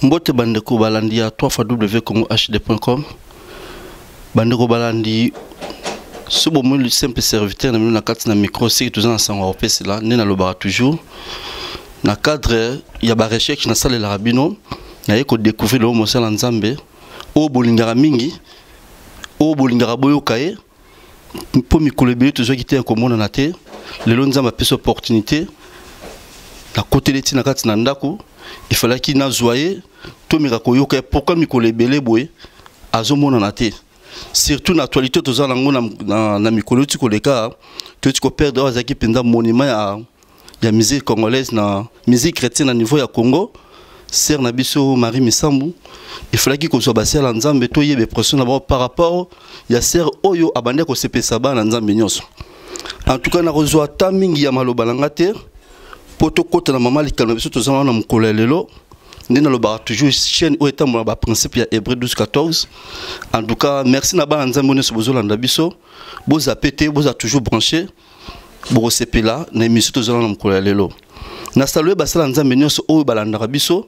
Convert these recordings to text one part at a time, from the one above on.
Mbote bandeko balandi ya 3xwcongohd.com. Bandeko balandi subo mo le simple serviteur na kati na micro c'est tout en sango opesi là ne na lobara toujours na cadre ya ba recherche na salle la rabino na yeko découvrir le mo sala nzambe o bolingara mingi o bolingara boyokaye po mikolebe toujours qui était komona na te lelo nzamba pesa opportunité na côté leti na kati na ndako il fallait qu'il na zoyer to mirako yoka pourquoi mikolebele boye azomona na te surtout na actualité to za lango na mikolo ti koleka to ti ko perdre azaki penda monument ya musique congolaise na musique chrétienne à niveau ya Congo ser na biso Marie Misambu il fallait qu'il soit basé à nzambe to yebe pression d'abord par rapport ya ser oyo abande ko sepesa ba na nzambe nyonso en tout cas na rezo ta mingi ya maloba langa te poto kota na mama likalo biso to za na mukolo lelo ndena lo ba toujours chaîne o eta mo ba principe ya Hébreu 12:14. En tout cas merci na ba nzambe ne so bozolanda biso boza pété boza toujours branché bo sepela na émission to za na mukolo lelo na saluer ba sala nzambe nyonso o balanda biso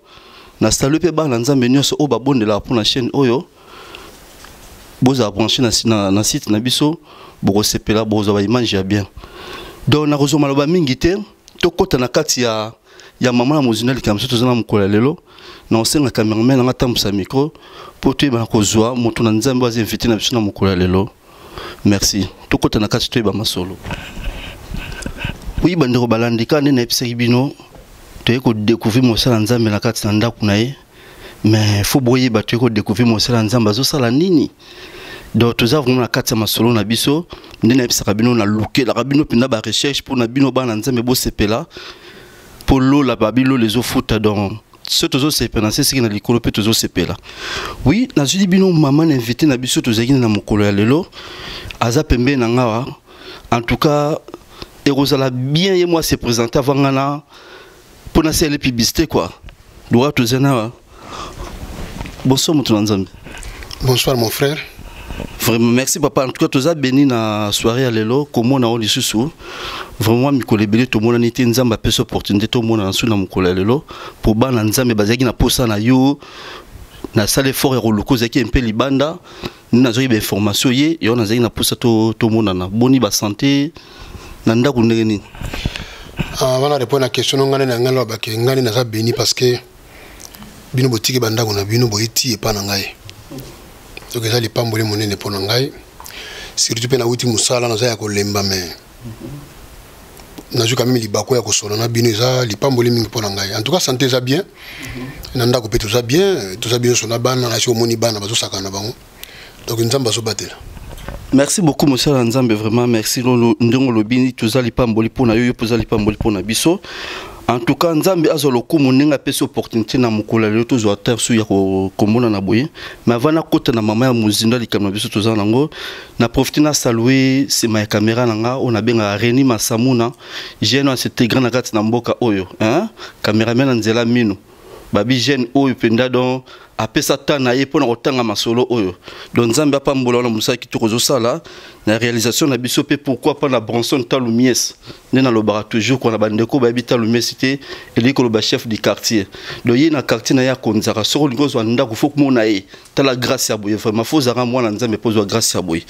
na saluer pe ba nzambe nyonso o ba bondela pour la chaîne oyo boza branché na site na biso bo sepela boza ba image ya bien donc na rezo maloba mingi te to kota na kati ya mama mozina likamso to zana mukolo lelo na osenga cameraman na tambusa micro pour tu ba kozwa moto na nzambe azi invité na biso na mukolo lelo merci to kota na kati to ba masolo oui bandeko balandika ne na episode bino to yeko découvrir mosala nzambe na kati na ndako na ye mais faut boyer ba to yeko découvrir mosala nzambe azo sala nini donc tous avons na kati ya masolo na biso ndena episode bino na luke la rabino pinda ba recherche pour na bino ba na nzambe bo sepela pour l'eau la babilo les eaux foot donc ce tozo sepela c'est ce qui na likolo pe tozo sepela oui na zudi bino maman invité na biso tozaki na mokolo ya lelo aza pembe na ngawa en tout cas Erosala bien et moi se présenter avant ngana pour na faire les publicités quoi doit tout zena bonsoir mon nzambe. Bonsoir mon frère. Vraiment merci papa en tout cas tous a béni na soirée à lelo comme on a oli susu vraiment mikolebele to mona nité nzamba pesa opportunité to mona nsu na mokolo lelo pour ba na nzambe bazaki na posa na yo na salle fort eroloko zaki un peu libanda na zoyi ba information ye yo na zaki na posa to mona na boni ba santé na ndako ndenge nini wana répondre à question ngane na ngalo ba ke ngani na za béni parce que bino botiki bandako na bino boiti e pa na ngai donc ça les pamboli monene pour ngai surtout pe na uti musala na za ya kolemba mais na ju quand même libako ya ko solo na bino za li pamboli mingi pour ngai en tout cas santé za bien na ndako pe tout ça bien so na bana na cho moni bana bazo sakana bango donc nzamba zo batela. Merci beaucoup monsieur Nzambe vraiment merci ndongo lobini tozali pamboli pona yo pozali pamboli pona biso en tout cas Nzambe azolo kumu ninga pesa opportunité na mukolo lelo tozwa terre su ya komona na boye mais avant na kota na mama ya muzinda likamna biso tozala nango na profiter na saluer c'est ma caméra nanga on a benga Reni Masamuna jeune en c'était grand na kati na mboka oyo hein cameraman nzela mino babi jeune oyo penda donc apesa tana ye pona kotanga masolo oyo donc Nzambe apambola na musaki to kozo sala la réalisation na biso pe pourquoi pas na Bronson Talumies na lo bara toujours qu'on a bandeko ba habita l'université et li ko le chef du quartier do yi na quartier na ya konzara soko lingozo anda ko fok mona e ta la grâce ya boye vraiment faut zara moi na nzambe pozo grâce ya boye.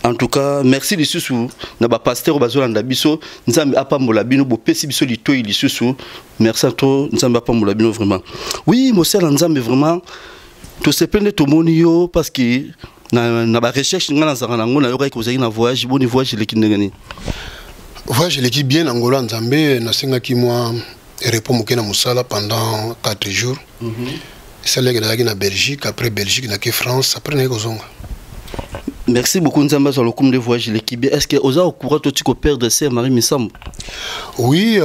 En tout cas merci lisusu na ba pasteur bazolanda biso nzambe apambola bino bo pesi biso litoyi lisusu merci à toi nzambe apambola bino vraiment. Oui mo sel nzambe vraiment tout se plaît tout mon yo parce que na ba recherche ngana zanga nango na yoka kozaki na voyage boni voyage l'équipe ndengani voyage l'équipe bien angola nzambe na senga ki moi repos mokena musala pendant 4 jours ça légui na Belgique après Belgique na ke France après na kozonga. Merci beaucoup nzamba sur le coup de voyage l'équipe. Est-ce que oza au courant to tiko père de sœur Marie Missambo? Oui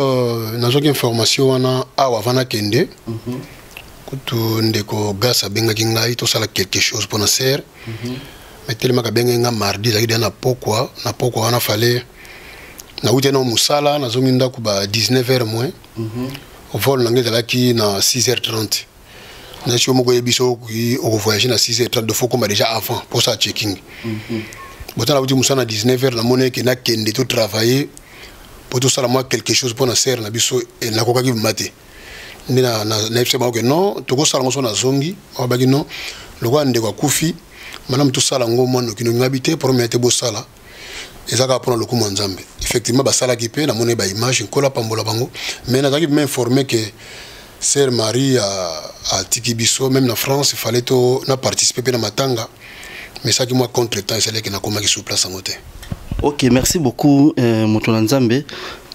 na zoki information wana awa vana kende tu ndeko gasa benga kingai to sala quelque chose pour na sœur mais tellement ka benga nga mardi za ida na pokwa wana fallait na uti na musala na zongi ndaku ba 19h moins vol nangé la ki na 6h30 na shi mo go yebiso ki o voyager na 6h30 de faut comme déjà avant pour ça checking botana uti musala na 19h na monnaie ki na kende to travailler pour tout ça moi quelque chose pour na sœur na biso et na koka ki maté na fse ba que non to ko sala ngo na zongi ba bagi non le roi ndeko kufi manam tout sala ngo mo no kino ngabité pour mettre bo sala ezaka pour le coup nzambe effectivement ba sala ki pe na mone ba image ko la pambola bango mais na zaki m'informer que sœur Marie a tiki biso même en France il fallait to na participer pe na matanga mais ça qui moi contre temps c'est que na koma ki sur place en côté. OK merci beaucoup moto nzambe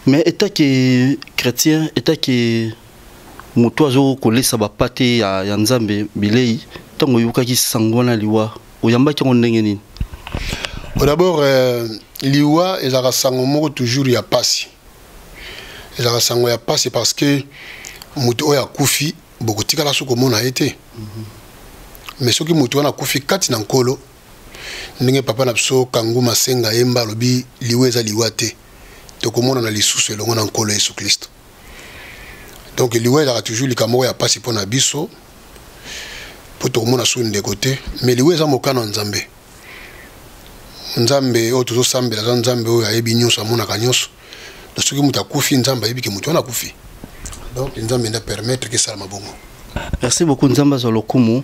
mais état que chrétien état que moto azo kolesa ba pate ya nzambe bilei tango yukaki sangona liwa oyamba ki ndenge nini? D'abord liwa ezaka sango moko toujours ya pasi ezaka sango ya pasi parce que moto oya kufi boko tikala soko mona été mais soki moto wana kufi kati na nkolo ndenge papa na biso Kanguma Senga yemba lobi liwa eza liwa te to komona na lisusu elongo na nkolo Yesu Kristo. Donc liwa ezaka toujours likamoko ya pasi pona biso pour tout le monde sur de côté mais liwa eza mokano nzambe nzambe o tozo sambela nzambe o ayebi nyonso amona kanyoso de soki muta kufi nzambe ayebi ke mutu wana kufi donc nzambe nda permettre que ça mabongo. Merci beaucoup nzamba za lokumu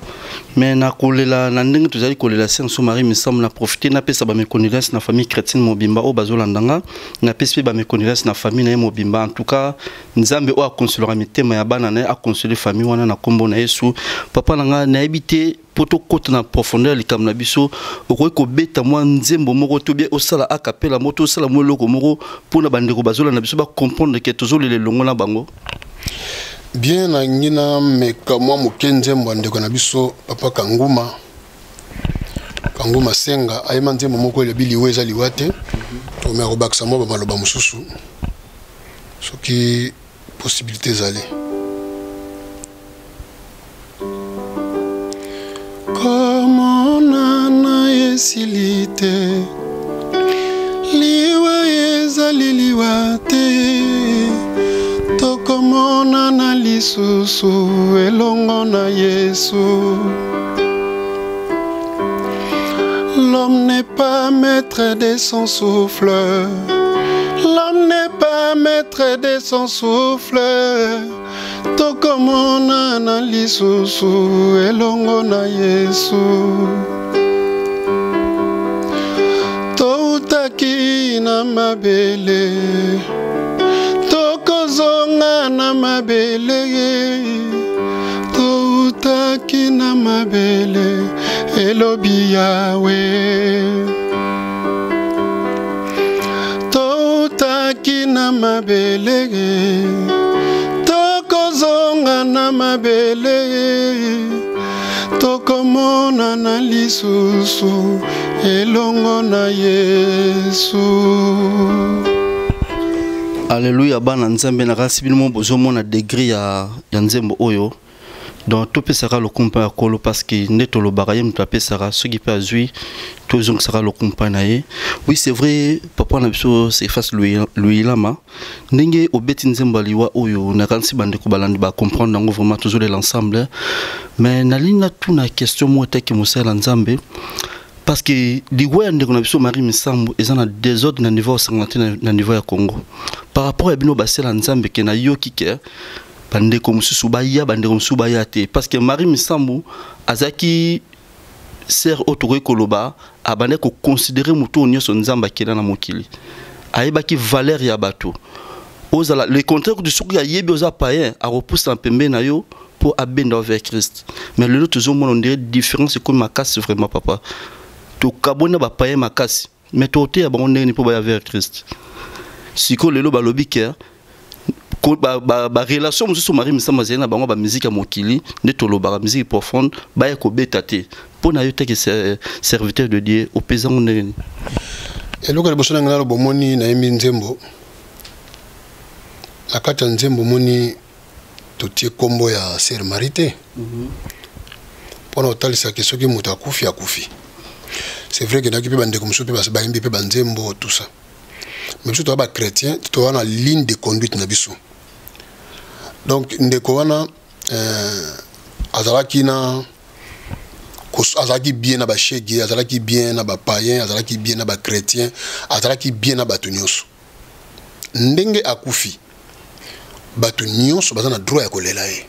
mais na kolela na ndenge tozali kolela senso Marie Missambo na profiter na pesa ba méconnaissance na famille chrétienne mobimba o bazolandanga na pesa ba méconnaissance na famille na mobimba en tout cas nzambe o a consolera mitema ya bana na a consoler famille wana na kombo na Yesu papa nanga na habité poto côté na profondeur likam na biso okoki ko beta mwa nzembo moko to bien osala a capella moto osala mo loko moko pona bandeko bazolanda biso ba comprendre que tozolele longo na bango. Bien na ngina me kamwa mukenze mbandeko na biso papa Kanguma Senga ayema nzembo moko le bili weza liwate to me robaksa mo ba maloba mususu soki possibilité zali como na esilite liwa ezali liwate tokomona na lisusu elongo na Yesu. L'homme n'est pas maître de son souffle. L'homme n'est pas maître de son souffle. Tokomona na lisusu elongo na Yesu. Toutaki na mabele. Tokozonga na mabele. Toutaki na mabele. Elobi Yahweh. Toutaki na mabele. Tokozonga na mabele. Tokomona na lisusu elongo na Yesu. Alléluia bana nzambe na kasi bilimo bozomona degré ya nzembo oyo. Donc tout peut sera le compas kolo parce que neto lo barayem to sera ce qui peut azui tout donc sera le compas naé. Oui c'est vrai papa na biso c'est face lui lama ndenge obeti nzembo liwa oyo na kansi bande ko balandi ba comprendre ngo vraiment toujours l'ensemble mais na lina tout na question mo teke mo sala nzambe parce que les voix de connexion Marie Misambo ils ont un désordre dans niveau sanguin dans niveau ya Congo par rapport à bino basel ensemble que na yo kike bande comme subaya bande comme subaya te parce que Marie Misambo azaki ser autoroy koloba abane ko considérer muto nyonso nzamba kela na mokili ayeba ki valeur ya bato ozala le contraire du soki ya yebi oza païen a repousse en pembe na yo pour abenda vers Christ mais le autre on on dirait différence comme ma casse vraiment papa to kabona ba païen ma casse mais to te ba on ne pour ba vers Christ siko lelo ba lobi ke ko ba relation mususu Marie Misamba zena bango ba musique ya mokili ne to lo ba musique profonde ba ya ko betate pour na yo te que serviteur de Dieu au paysan on ne et loka liboso na ngalo bomoni na yemi nzembo la kata nzembo moni totie kombo ya Sœur Marité pour otalisa ke soki mutu akufi akufi c'est vrai que na kipe bande comme sopi bas ba imbi pe banzembo tout ça mais surtout ba chrétien to wana ligne de conduite na biso donc ndeko wana azalaki na azalaki bien na ba shege azalaki bien na ba païen azalaki bien na ba chrétien azalaki bien na bato nyonso ndenge akufi bato nyonso baza na droit ya kolela ye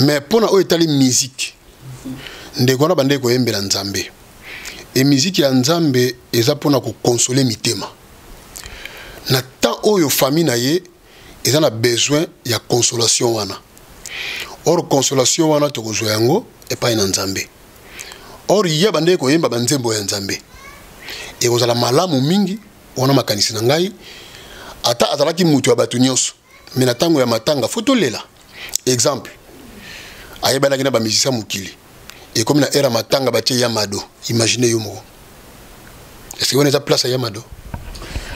mais pona oyo etali musique ndeko wana bande koyembela nzambe et musique ya nzambe eza pona ko consoler mitema na temps oyo famille na ye eza na besoin ya consolation wana or consolation wana tokozwa yango epai na nzambe or ye bande koyemba banzembo ya nzambe e kozala malamu mingi wana makanisi na ngai ata azalaki mutu ya bato nyonso mais na tango ya matanga foto lela exemple ayebalaki na ba musicien mokili et comme na era matanga batie Yamado imaginez yo moko est-ce que on est à place à Yamado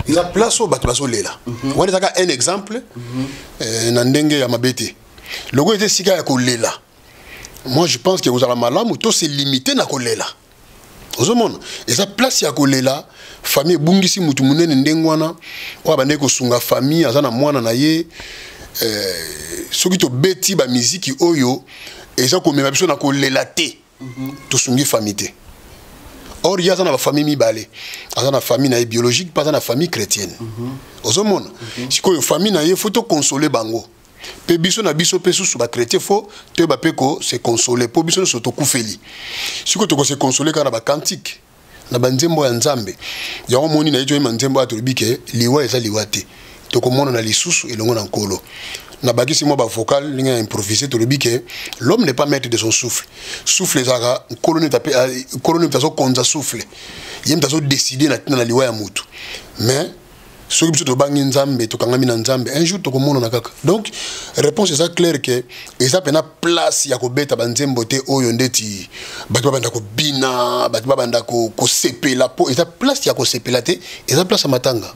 il a place au bato baso lela on est à un exemple na ndenge ya mabete logo était sika ya kolela moi je pense que vous allez malamu to c'est limité na kolela ozomona eza place ya kolela famille bungisi mutu munene ndengwana wa bande ko sunga famille azana mwana na ye soki to beti ba musique oyo eza ko mema biso na kolela te to sungi famille te or ya zana ba famille mibale azana famille na biologique pas na famille chrétienne ozomona sikoyo famille na ye faut to consoler bango pe biso na biso pe susu ba chrétien faut te ba pe ko se consoler po biso so to kufeli siko to ko se consoler kana ba cantique na banzembo ya nzambe ya omoni na yejo nzembo atolibike liwa eza liwate to ko mona na lisusu elongo na nkolo na bakisi mo ba vocal linga improviser tolibike l'homme n'est pas maître de son souffle souffle ezaka kolone tapé kolone taso konza souffle yem taso décider na liwa ya mutu mais soki biso tobangi nzambe tokangami na nzambe un jour tokomona na kaka donc réponse eza claire que eza pena place ya kobeta banzembo te oyo ndeti bato babanda kobina bato babanda kosepela po eza place ya kosepela te eza place ya matanga.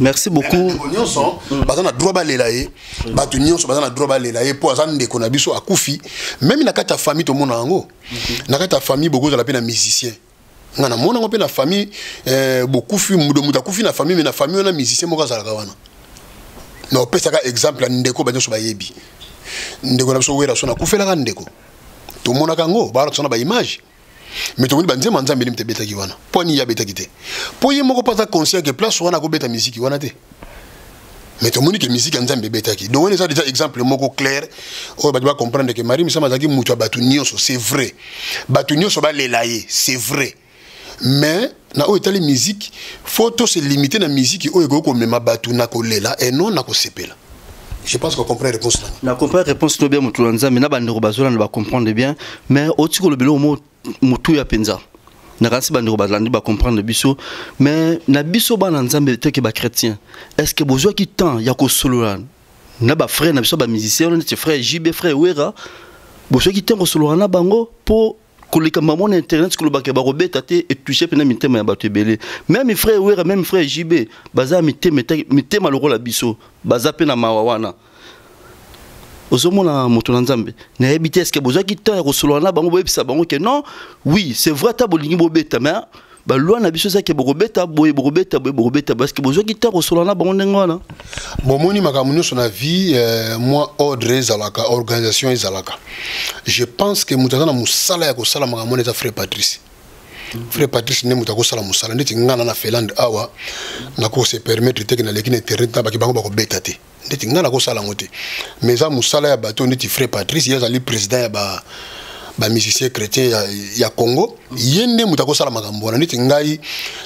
Merci beaucoup. Nyonso bazana droit balela ye bato nyonso bazana droit balela ye po azana ndeko na biso akufi même na kata famille to mona ngo na kata famille beaucoup za la pena musicien ngana mona ngo pe na famille beaucoup fi mudo mutakufi na famille mais na famille na musicien moko azalaka wana na opesa ka exemple ndeko ba nyonso bayebi ndeko na biso wera so na kufela ka ndeko to mona kango ba sona ba image mais to moni banze manzambe limte beta ki wana po ni ya beta kite po ye moko pas conscient que place wana ko beta musique wana te mais to moni que musique nzambe beta ki donc on est déjà exemple moko clair o ba comprendre que Marie Misamba zaki mutu batu nyonso c'est vrai batu nyonso ba lelaye c'est vrai mais na o etali musique photo se limiter na musique o ego ko mema batu na ko lela et non na ko sepela. Je pense qu'on comprend la réponse là. La comprend réponse to bien mutu lanza mais na bandeko bazola na ba comprendre bien mais otiko le belo mo mutu ya penza na kasi bandeko bazalandi ba comprendre biso mais na biso bana nzambe te ke ba chrétien est-ce que besoin qui temps ya ko solola na ba frère na biso ba musicien on est frère JB frère Wera besoin qui temps ko solola na bango pour kolika maman internet ko ba ke ba robeta te et toucher pena mitema ya bato ebele même mes frères Wera même frère JB baza mitema loko la biso baza pena mawawana ozomona moto na nzambe na ebité est-ce que besoin qui temps ko solola na bango boyebisa bango que non oui c'est vrai ta bolingi bobeta mais ba loi na biso za ke borobeta parce que besoin qui temps ko solola na bango ndengwana bomoni makamunyo sur la vie moi ordre ezalaka organisation ezalaka je pense que mutazana musala ya ko sala makamone za frère Patrice frère Patrice ne muta ko sala musala ndeti ngana na Finlande awa na ko se permettre te na lekine terrain ta ba ki bango ba ko betati ndeti ngana ko sala ngote mais za musala ya bato ndeti frère Patrice ya zali président ya ba musicien chrétien ya Congo yende muta ko sala makambo na ndeti ngai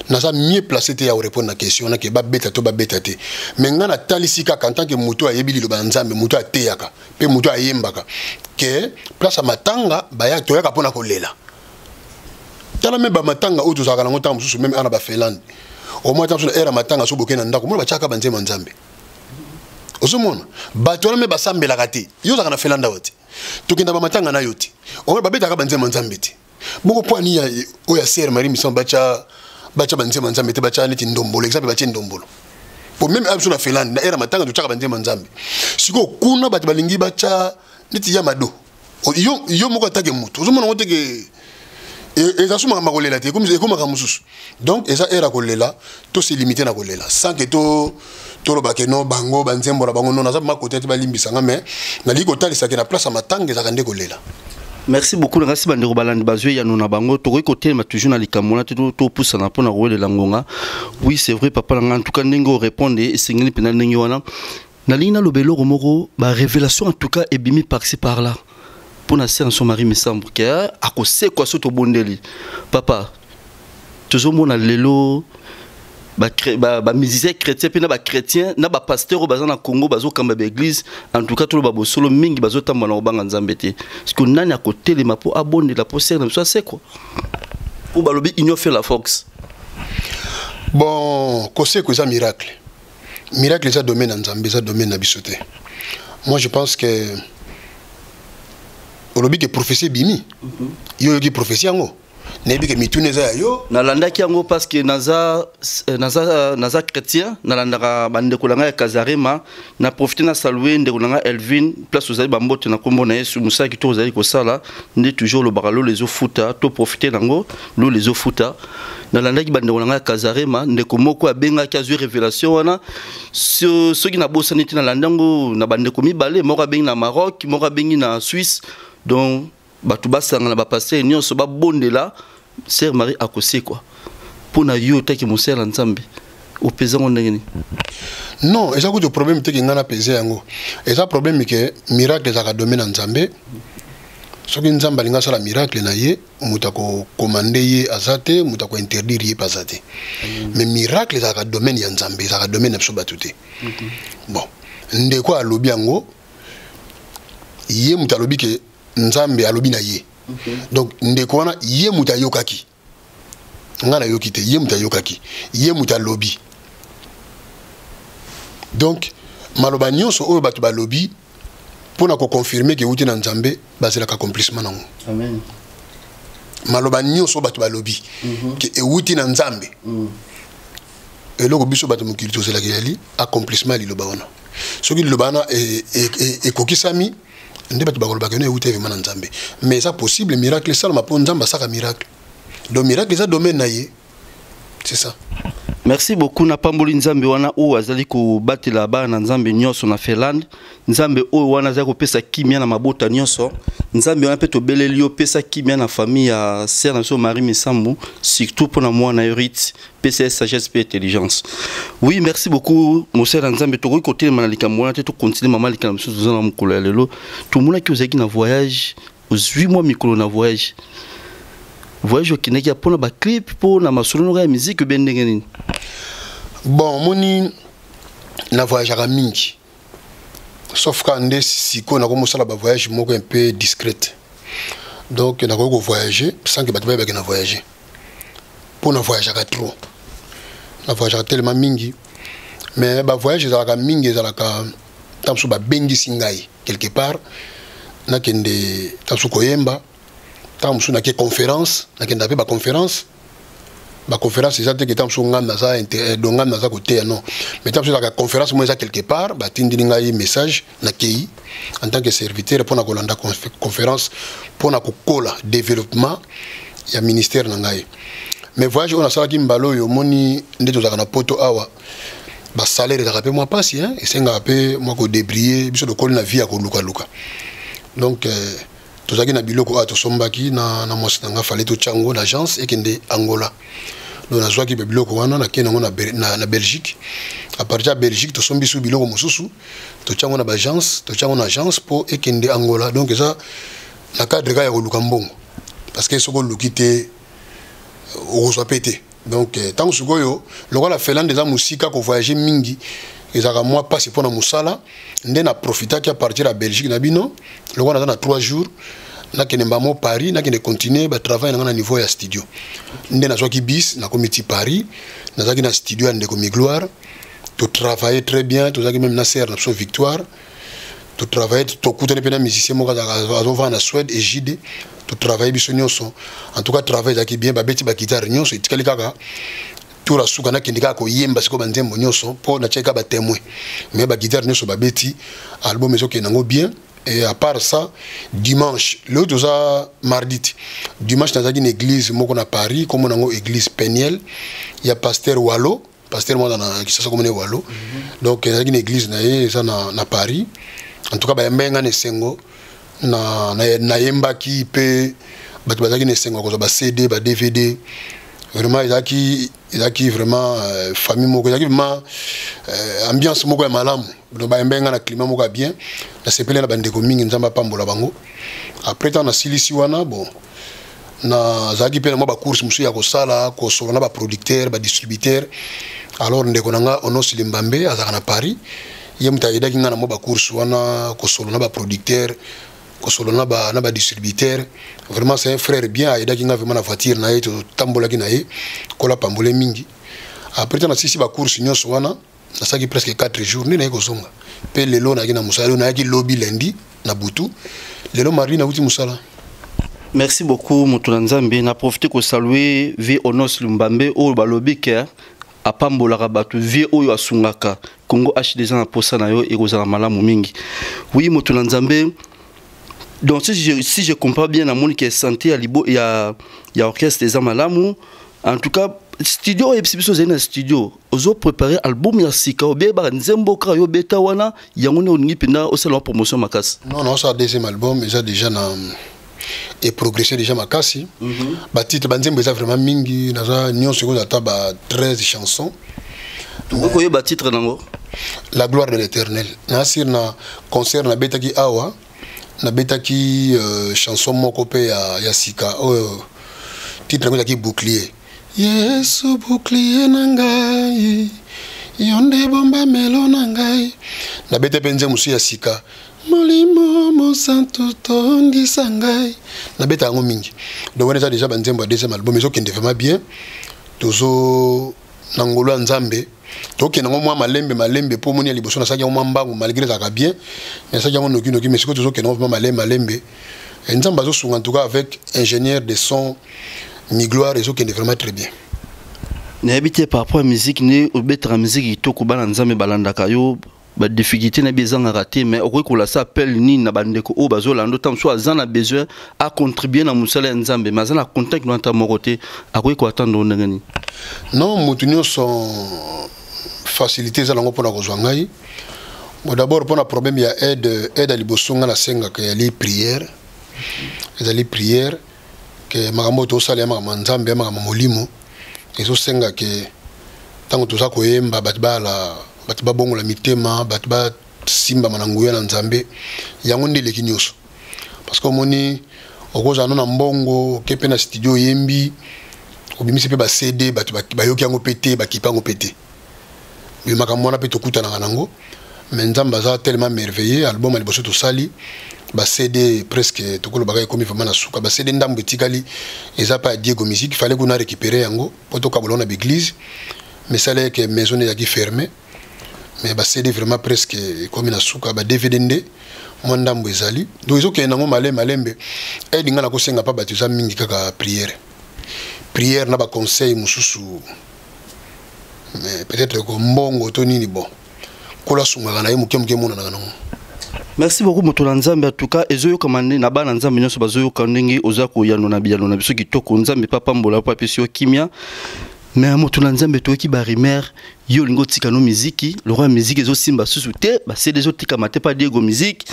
na za mieux placé te ya répondre na question na ke ba betati mais ngana talisika en tant que muto ayebili lo banzambe muto ateyaka pe muto ayembaka que place à matanga baya toyaka pona kolela tala me ba matanga o tozaka nango tamu susu même ana ba Finlande au moins tamu era matanga so bokena ndako mo ba chaka banzema nzambe osomona ba tola me ba sambela kati yo zaka na Finlande wote tokenda ba matanga na yote au moins ba betaka banzema nzambe ti boko poani ya o ya ser Marie Mission bacha banzema nzambe te bacha neti ndombolo exemple bacha ndombolo pour même abso na Finlande na era matanga to chaka banzema nzambe siko kuna batu balingi bacha niti yamado yo moko atake mutu ozomona ngote ke eza suma makolela te comme ekoma mususu donc eza era kolela to se limiter na kolela sans que to loba ke no bango banzembo la bango non aza ma côté te balimbisa nga mais na liko talisa ke na place matanga eza kande kolela. Merci beaucoup ngasi bandeko balandi bazwe ya nona bango to côté ma toujours na likamona to poussa na pona kolela ngonga. Oui c'est vrai papa en tout cas ndingo répondre et singeli pena ndingi wana na lina lobelo romoko ba révélation en tout cas ebimi par-ci par là pour na sœur son mari me semble que a ko se quoi soto bondeli papa toujours mona lelo ba musicien chrétien pena ba chrétien na ba pasteur au bazana Congo bazo kamba ba église en tout cas tout le babo solo mingi bazo tamba na obanga nzambe te parce que nani a côté les mapo abonde la poster na ça c'est quoi pour balobi union fait la fox bon ko se ko ça miracle ça domaine en Zambie, ça domaine na bisoté. Moi je pense que olobi que prophétie bimi. Yo qui prophétie ngo. Nebi que mituneza yo. Na landa ki ngo parce que naza chrétien, na landa bande kolanga ya Kazarema, na profiter na saluer nde kolanga Elvin, place aux bambote na kombo na Yesu Musa ki to zali ko sala, nde toujours le baralo les ofuta, to profiter nango, lo les ofuta. Na landa ki bande kolanga Kazarema, nde komoko abenga ki azu révélation wana, ceux qui na bossa niti na landango na bande komi balé, moko bengi na Maroc, moko bengi na Suisse. Donc batu basanga na ba passer nyonso ba bondela sœur Marie akose quoi pour na yo taki mon sœur nzambe au pesa ngoni non eza ko problème te ngana pesa yango eza problème que miracle za ka domaine nzambe soki nzamba linga sala miracle na ye mutako commander ye azate mutako interdire ye pasate mais miracle za ka domaine ya nzambe za ka domaine so batute bon ndeko alobi yango ye mutalobi ke nzambe alobi na ye donc ndeko wana ye muta yokaki ngana yokite ye muta yokaki ye muta lobi donc maloba nyonso oyo bato balobi pona ko confirmer que uti na nzambe bazela ka accomplissement nango amen maloba nyonso bato balobi que uti na nzambe eloko biso bato mokili tozela ke yali accomplissement liloba wana soki liloba wana ekokisami ndeba tu bakolo bakeno euté vraiment nzambe mais ça possible miracle ça ma po nzamba ça miracle donc miracle ça domaine na ye c'est ça. Merci beaucoup na pamboli nzambe wana o azali ko batela ba na nzambe nyonso na Finlande nzambe o wana za ko pesa kimia na mabota nyonso nzambe wana pe to beleli o pesa kimia na famille ya sœur na so Marie Mesambu surtout pour na moi na Yorit PCS sagesse et intelligence. Oui merci beaucoup mon sœur nzambe to ko côté manalika mwana te to continuer mama lika na msusu na mukolo lelo tout mona ki ozaki na voyage aux 8 mois mikolo na voyage voyage qui n'est pas na clip pour na masolo na musique ben ndengeni. Bon moni na voyage à mingi sauf quand ndé siko na ko mosala ba voyage moko un peu discrète donc na ko voyager sans que bato ba na voyager pour na voyage à trop na voyage tellement mingi mais ba voyage à mingi za la ka tamso ba bengi singai quelque part na kende tamso koyemba tamso na ke conférence na kende ba conférence c'est que tam so ngam za dongam na za côté non mais tam so la conférence moi ça quelque part ba tindinga yi message na kei en tant que serviteur pour na kolanda conférence pour na kokola développement ya ministère na ngai mais voyage on a sala ki mbalo yo moni ndeto za na poto awa ba salaire za pe moi passe hein et senga pe moi ko débrier biso de kol na vie ya ko luka luka donc tozaki na biloko a tosombaki na mwasi nanga fallait to chango l'agence et kende Angola. Donc na zwaki be biloko wana na kenango na Belgique. À partir de Belgique tosombi su biloko mosusu to chango na agence, to chango na agence pour et kende Angola. Donc ça na cadre ya koluka mbongo parce que soko lukite okozwa pété. Donc tant que sukoyo lokola Finlande eza musika ko voyager mingi ezaka moi passe pour na musala ndé na profiter à partir de Belgique na bino lokola na 3 jours na kene mbamo Paris na kene continuer ba travail na niveau ya studio ndé na zwaki bis na komiti Paris na zaki na studio ande ko mi gloire to travailler très bien to zaki même na serre na Victoire to travailler to kutene pena musicien mo ka azova na Suède et JD to travailler biso nyonso en tout cas travail zaki bien ba beti ba guitare nyonso itikali kaka tout la souka na kindika ko yemba siko banzembo nyonso po na cheka ba témoin mais ba guitare nyonso ba beti album ezo kenango bien. Et à part ça dimanche l'autre ça mardi dimanche dans une église moko na Paris comme on a église Peniel il y a pasteur Wallo pasteur moi dans qui ça comme Wallo donc il y a une église na Paris en tout cas ba mbenga ne sengo na yemba ki pe ba bazaki ne sengo ko ba CD ba DVD vraiment izaki vraiment famille moko izaki vraiment ambiance moko ya malamu donc ba mbenga na climat moko bien na sepele na bandeko mingi nzamba pambola bango après tant na silisi wana bon na zaki pe na mo ba course musu ya ko sala ko solo na ba producteur ba distributeur alors ndeko nanga ono Silimbambe azaka na Paris ye mutaida kinga na mo ba course wana ko solo na ba producteur ko solo na ba distributeur vraiment c'est un frère bien aida kinga vraiment na voiture na yeto tambola kina ye ko la pambole mingi après tant na sisi ba course nyonso wana na saki presque 4 jours ni na ko zonga pe lelo na kina musala na yaki lobby lundi na butu lelo mardi na uti musala. Merci beaucoup Mutula Nzambe na profiter ko saluer vie Onos Lumbambe o balobi ke apambola rabatu vie oyo asungaka Congo H2 na posa na yo ekozala malamu mingi. Oui Mutula Nzambe. Donc si je comprends bien la monde qui est santé à Libo il y a orchestre des Amalamu en tout cas studio et puis na studio ozo préparer album ya sika obe ba nzembo ka yo beta wana yango ne ongi pina au salon promotion makasi. Non ça deuxième album déjà na et progressé déjà makasi ba titre ba nzembo ça vraiment mingi na za nyonso ko ata ba 13 chansons donc yo ba titre nango La gloire de l'Éternel na sir na concert na beta ki awa na beta ki chanson moko pe ya sika titre ngo ki bouclier Yesu bouclier nangai yonde bomba melo nangai na beta penze musu ya sika molimo mo santo tondi sangai na beta ngo mingi donc on est déjà banzembo deuxième album ezo kende vraiment bien tozo nangolo nzambe toke nango mwa malembe po moni ya liboso na saki mwa mbangu malgré ça bien mais ça yango noki mais siko tozo kende vraiment malembe nzamba zo sunga en tout cas avec ingénieur de son mi gloire ezo kende vraiment très bien na habité par rapport à musique ne obetra musique itoko bana nzambe balandaka yo ba difficulté na bezanga raté mais okola ça appelle ni na bandeko o bazolando tam so azana besoin à contribuer na musala nzambe mazana contact no ntamo côté akoiko attendre ndengani non mutunyo son facilité za lango pona kozwa ngai bon d'abord pona problème ya aide à libosonga na senga que ali prière que makambo to sala makama nzambe makama molimo ezo senga que tango to za koyemba batbala batiba bongo la mitema batiba simba mananguya na nzambe yango ndele kinyoso parce que moni okoza na mbongo kepe na studio yembi obimisi pe ba CD ba yoki yango pété ba kipango pété bi makambo na pe to kuta na nango mais nzamba za tellement merveilleux album aliboso to sali ba CD presque to kolo bagay komi vraiment na suka ba CD ndambo tikali eza pa Diego Musique fallait qu'on a récupéré yango poto kabolo na église mais ça là que maison est qui fermée mais ba CD vraiment presque comme na suka ba DVD ndé mo ndambo ezali donc izo ke nango malembe e dinga na ko senga pa ba tuza mingi kaka prière na ba conseil mususu mais peut-être que mbongo to nini bon kola sunga na ye muke mona na nango. Merci beaucoup Mutula Nzambe en tout cas ezoyo komande na bana nzambe nyonso bazoyo kandenge ozako yano na biso kitoko nzambe papa mbola pa pesio kimia mais Mutula Nzambe to ki barimer yo lingo tika no musique le roi musique ezo simba susu te ba c'est des autres tika mate pas Diego Musique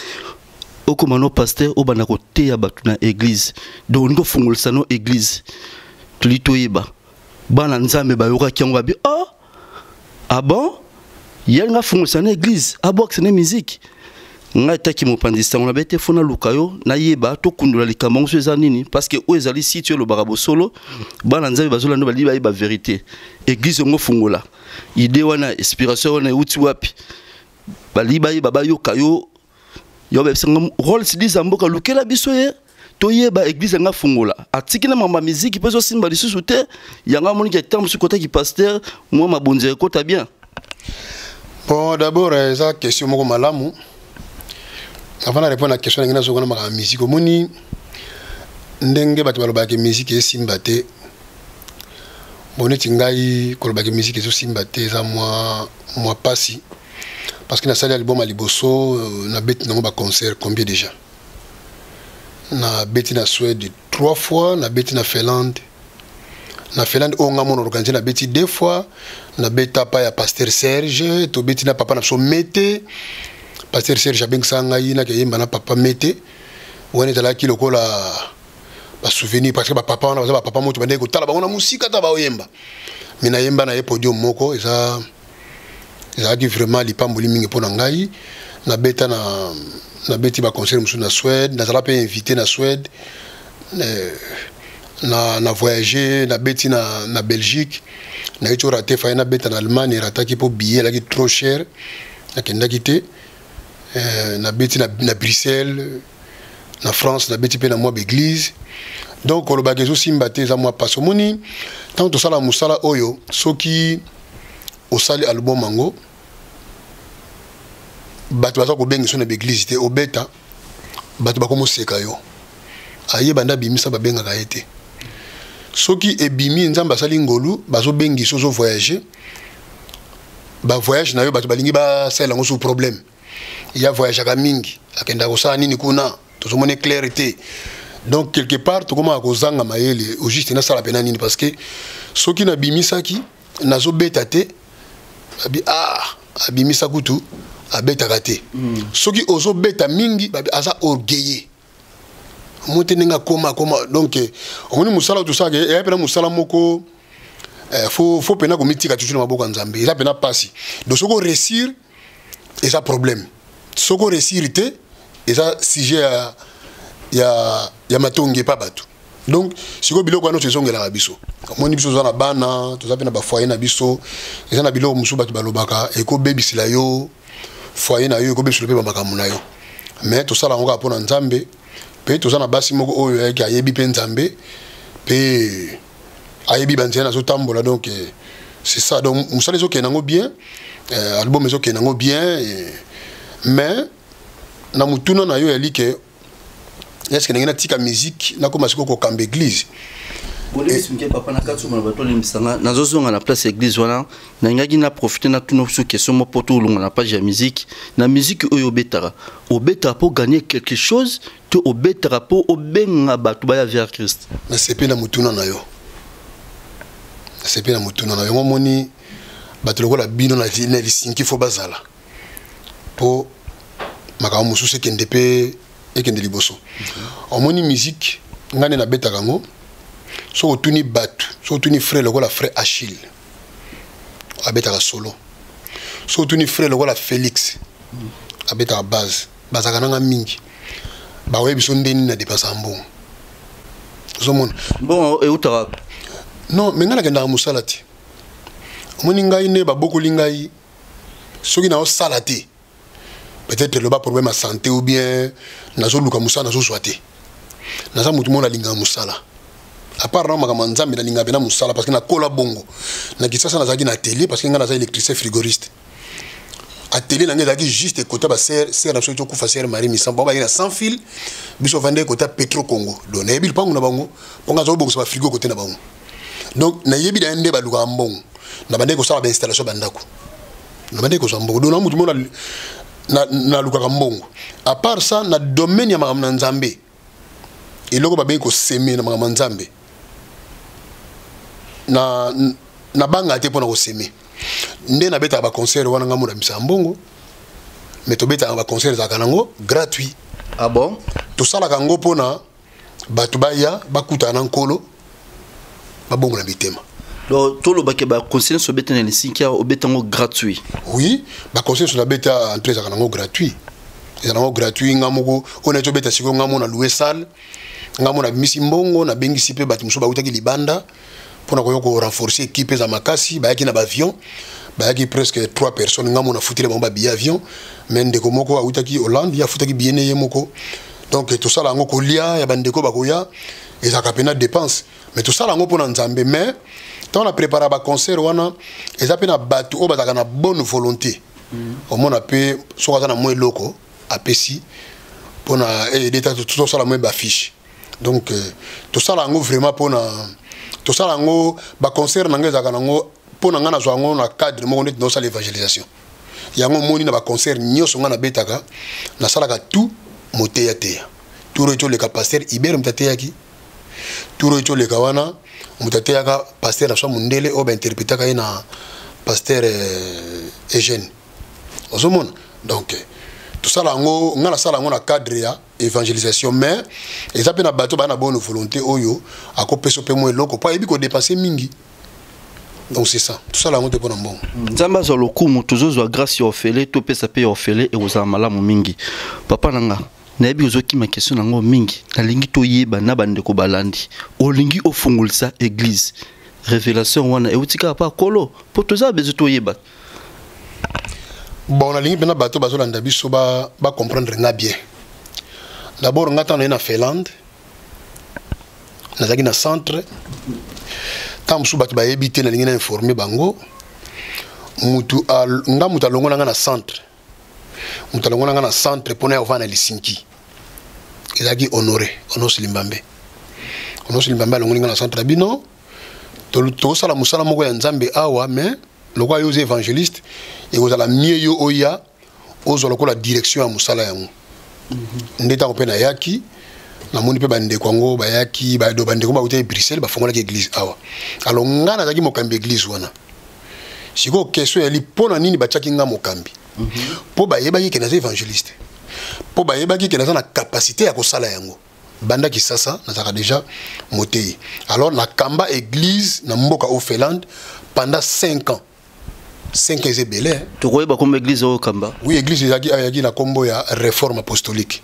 okomano pasteur obana koteya bato na église donc ndiko fungolisa no église tulitoyeba bana nzambe bayokaki yango babi ah bon yenga fungolisa na église abokisa na musique ngai taki mopandisa on abete fona lukayo na yeba to kundula likambo so eza nini parce que o ezali site lo barabo solo bana nzambe bazola ndo bali ba vérité église ngo fungola idée wana inspiration wana uti wapi bali ba yokayo yo be sanga rôle si dizamboka lukela biso ye to yeba église nga fungola atiki na mama musique peso simba lisusu te yanga moni ke temps côté qui pasteur moi mabonze ko ta bien. Bon d'abord ça question moko malamu. Avant de répondre à la question, je vais vous dire que la musique, moni ndenge batu balobaka musique esimbate boneti ngai kolobaka musique esimbate za moi pasi parce que na salle album aliboso na beti nango ba concert combien déjà na beti na Suède 3 fois na beti na Finlande on a organisé na beti 2 fois na beta pa ya pasteur Serge to beti na papa na so mete pasteur Serge Abeng Sangai na kayemba na papa mete wone tala ki lokola ba souvenir parce que papa on a papa moto bande ko tala ba on a musique ta ba oyemba mina yemba na podium moko eza qui vraiment li pamboli mingi pona ngai na beta na beti ba concert musu na Suède na zala pe invité na Suède na voyager na beti na Belgique na eto raté fa na beta na Allemagne rata ki po billet la ki trop cher na kenda kité na beti na Bruxelles na France na beti pe na moi église donc le bagageau simbate za moi passo moni tant to sala musala oyo soki o sali album mango bato baza ko bengi so na église te obeta bato bakomo seka yo aye banda bimisa ba benga ka ete soki ebimi nzamba sali ngolu bazo bengi so voyager ba voyage na yo bato balingi ba sala ngo sous problème il y a voyage à mingi akenda ko sa nini kuna to so mone clarté donc quelque part to koma ko zanga mayele au juste na sala pena nini parce que soki na bimisaki nazo beta te abi abimisa kutu abeta kate soki ozo beta mingi babi aza orgueilleux monte nenga koma donc on ni musala tout ça et après musala moko faut pena ko mitika toujours na maboko nzambe eza pena pasi donc soko réussir eza problème soko réussir te eza sujet ya matonge pa bato donc siko biloko ano tezongela biso moni biso za na bana toza pe na ba foyer na biso eza na biloko musu bato balobaka eko bebisila yo foyer na yo eko bebisila pe bamakambo na yo mais tosala ngo apona nzambe pe toza na basi moko oyo yaki ayebi pe nzambe pe ayebi banzela na zo tambola donc c'est ça donc musala ezokende nango bien album ezokende nango bien mais na mutuna na yo yali ke est-ce que na tika musique na koma siko ko kamba église papa na katsu na bato limisanga nazozonga na place église wana na ngaki na profiter na tuno sur question mo poto longa na page ya musique na musique oyo betara pour gagner quelque chose to obetara pour obenga bato ba ya vers Christ na sepe na mutuna na yo sepe na mutuna na yo moni bato lokola bino na lisinki fo bazala po makamo musu se kende pe ekende liboso omoni musique ngane na beta kango so otuni batu so otuni frère lokola frère Achille abeta ka solo so otuni frère lokola Félix abeta ka base bazaka nanga mingi ba webi so ndeni na dépasa mbongo zomona bon et utara non mais ngana kenda musala ti omoni ngai ne ba boko lingai soki na o salati peut-être le bas problème à santé ou bien nazo luka musala nazo soité naza mutu mona linga musala à part na makama nzambe na linga bena musala parce que na kola bongo na kisasa na zaki na télé parce que nga naza électricien frigoriste à télé na ngeza ki juste côté ba ser na so to ku faser Marie Misamba ba ina sans fil biso vende côté Petro Congo donc na yebi pangu na bango ponga zo bongo sa frigo côté na bango donc na yebi da ndé ba luka mbongo na bande ko sala ba installation bandako na bande ko so mbongo donc na mutu mona na luka mbongo à part ça na domaine ya makama nzambe eloko ba ko semer na makama nzambe na banga te pona ko semer nde na beta ba concert wana ngamu na misambongo mais to beta ba concert za kanango gratuit Ah bon? Tout ça la kango pona batubaya bakuta na nkolo babongo na bitema. Donc tout le baké ba conseil sur bête na lisiki au bétango gratuit. Oui, ba conseil sur la bête entrée za kango gratuit. Za kango gratuit ngamoko on a to bête siko ngamo na louer salle. Ngamo na misimbongo na bengi sipe batimso ba utaki libanda pona ko renforcer équipe za makasi ba yaki na ba avion. Ba yaki presque 3 personnes ngamo na futile ba billet avion mais ndeko moko a utaki Hollande ya futaki bien yemoko. Donc tout ça là ngo kolia ya bandeko bakoya et ça kapena dépense mais tout ça là ngo pona nzambe mais tant on a préparé ba concert wana et ça pena batu o bataka na bonne volonté au moins on peut soit na moins loko apesi pona aider tout ça là moins ba fiche donc tout ça là ngo vraiment pona tout ça là ngo ba concert na ngeza kana ngo pona ngana zo ngo na cadre mo net no ça l'évangélisation yango moni na ba concert nyoso ngana betaka na salaka tout moteya teya turo ito le pasteur Iber mtateya ki turo ito le kawana mtateya ka pasteur na so mundele o ba interpréter ka na pasteur Eugène ozomona donc tout ça là ngo ngana sala ngo na cadre ya évangélisation mais eza pe na bato ba na bonne volonté oyo akopeso pe mo eloko pa ebi ko dépasser mingi. Donc c'est ça. Tout ça là on te prend bon. Nzamba zo lokumu tuzozo grâce yo ofele to pesa pe ofele e oza malamu mingi. Papa nanga nayebi ozoki ma question nango mingi. Na lingi to yeba na bandeko balandi. O lingi ofungulisa église. Révélation wana e utika pa kolo. Po toza bezo to yeba. Bon na lingi bena bato bazo landa biso ba comprendre nga bien. D'abord ngata na Finlande. Nazaki na centre. Tant que tu vas éviter de informer bango, mutu alongo na centre, mutu alongo na centre pour aller à Helsinki. Il a dit honoré Limbambe alongo na centre bino. To sala musala moko ya nzambe awa mais le roi yo évangéliste et vous ala mieux yo oya ozo la direction ya musala yango. Ndeta ko pena yaki. Na moni pe bande kwango bayaki ba do bande ko ba uté Bruxelles ba fongola église awa alors ngana zaki mokambi église wana siko question eli pona nini ba tchaki nga mokambi po ba yeba ki na évangéliste po ba yeba ki na capacité ya ko sala yango banda ki sasa na zaka déjà motei alors na kamba église na mboka au Finlande pendant 5 ans 5 ans c'est belé to koyeba comme église au kamba oui église yaki na kombo ya réforme apostolique.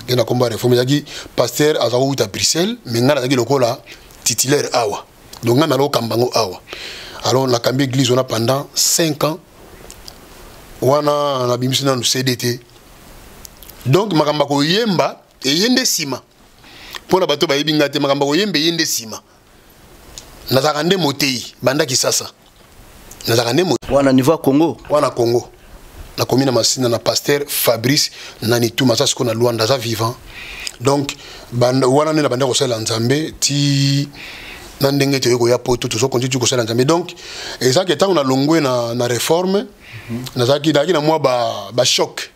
Il y a un réforme. Il y a pasteur à Bruxelles, mais il y a un titulaire awa. Donc, il y a un kambango awa. Alors, on a cambié l'église pendant 5 ans. On a mis dans le CDT. Donc, Makambako Yemba et Yende Sima. Pour la bateau, il y a Makambako Yemba et Yende Sima. Nazarande Motei, Banda Kisasa. Nazarande Motei. On a niveau Congo. On a Congo. La commune Massina na pasteur Fabrice Nanitou Massa ce qu'on a Luanda za vivant donc wana na banda ko sala nzambe ti na ndenge te ko ya poto to so continue ko sala nzambe donc et ça que tant on a longwe na réforme na zaki na moi ba choc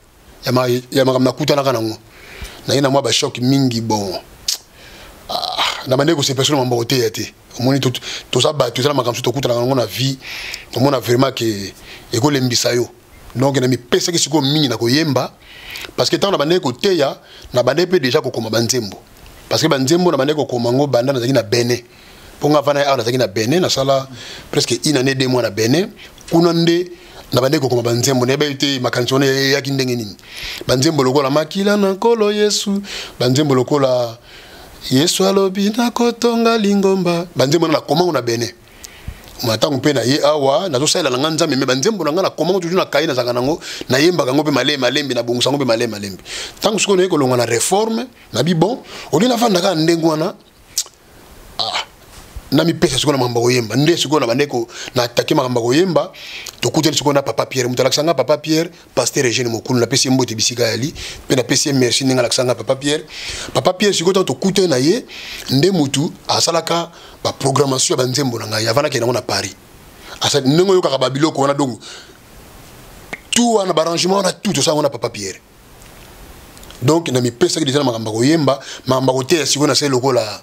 ya ma kuta na kanango na ina moi ba choc mingi bon na bande ko se personne mambo te yate omoni to ça ba to ça makamso to kuta na kanango na vie to mona vraiment que e ko lembisa yo. Donc na mi pesa ki siko mingi na koyemba parce que tant na bande ko teya na bande pe déjà ko koma banzembo parce que banzembo na bande ko koma ngo banda na zaki na Benin ponga vana ya na zaki na Benin na sala presque une année 2 mois na Benin kuna nde na bande ko koma banzembo ne ba ite makanzone ya kindenge nini banzembo lokola makila na nkolo Yesu banzembo lokola Yesu alobi na kotonga lingomba banzembo na koma na Benin matango pe na ye awa na zo sala na nganza me banzembo na ngana comment toujours na kaina za kanango na yemba kango pe malembe na bongo sango pe malembe tango siko ne ko longa na réforme na bi bon oli na fanda ka ndengo na na mi pesa siko na mamba ko yemba nde siko na bandeko na attaquer mamba ko yemba to kuteli siko na papa Pierre mutalaksanga papa Pierre pasteur Eugène Mokulu na pesi mbote bisika yali pe na pesi merci ninga laksanga papa Pierre siko to kuteli na ye nde mutu asalaka ba programmation ya banzembo na ngai avana ke na Paris asa nengo yoka ba biloko wana donc tout wana ba arrangement na tout ça on a papa Pierre donc na mi pesa ki déjà mamba ko yemba mamba ko te siko na se lokola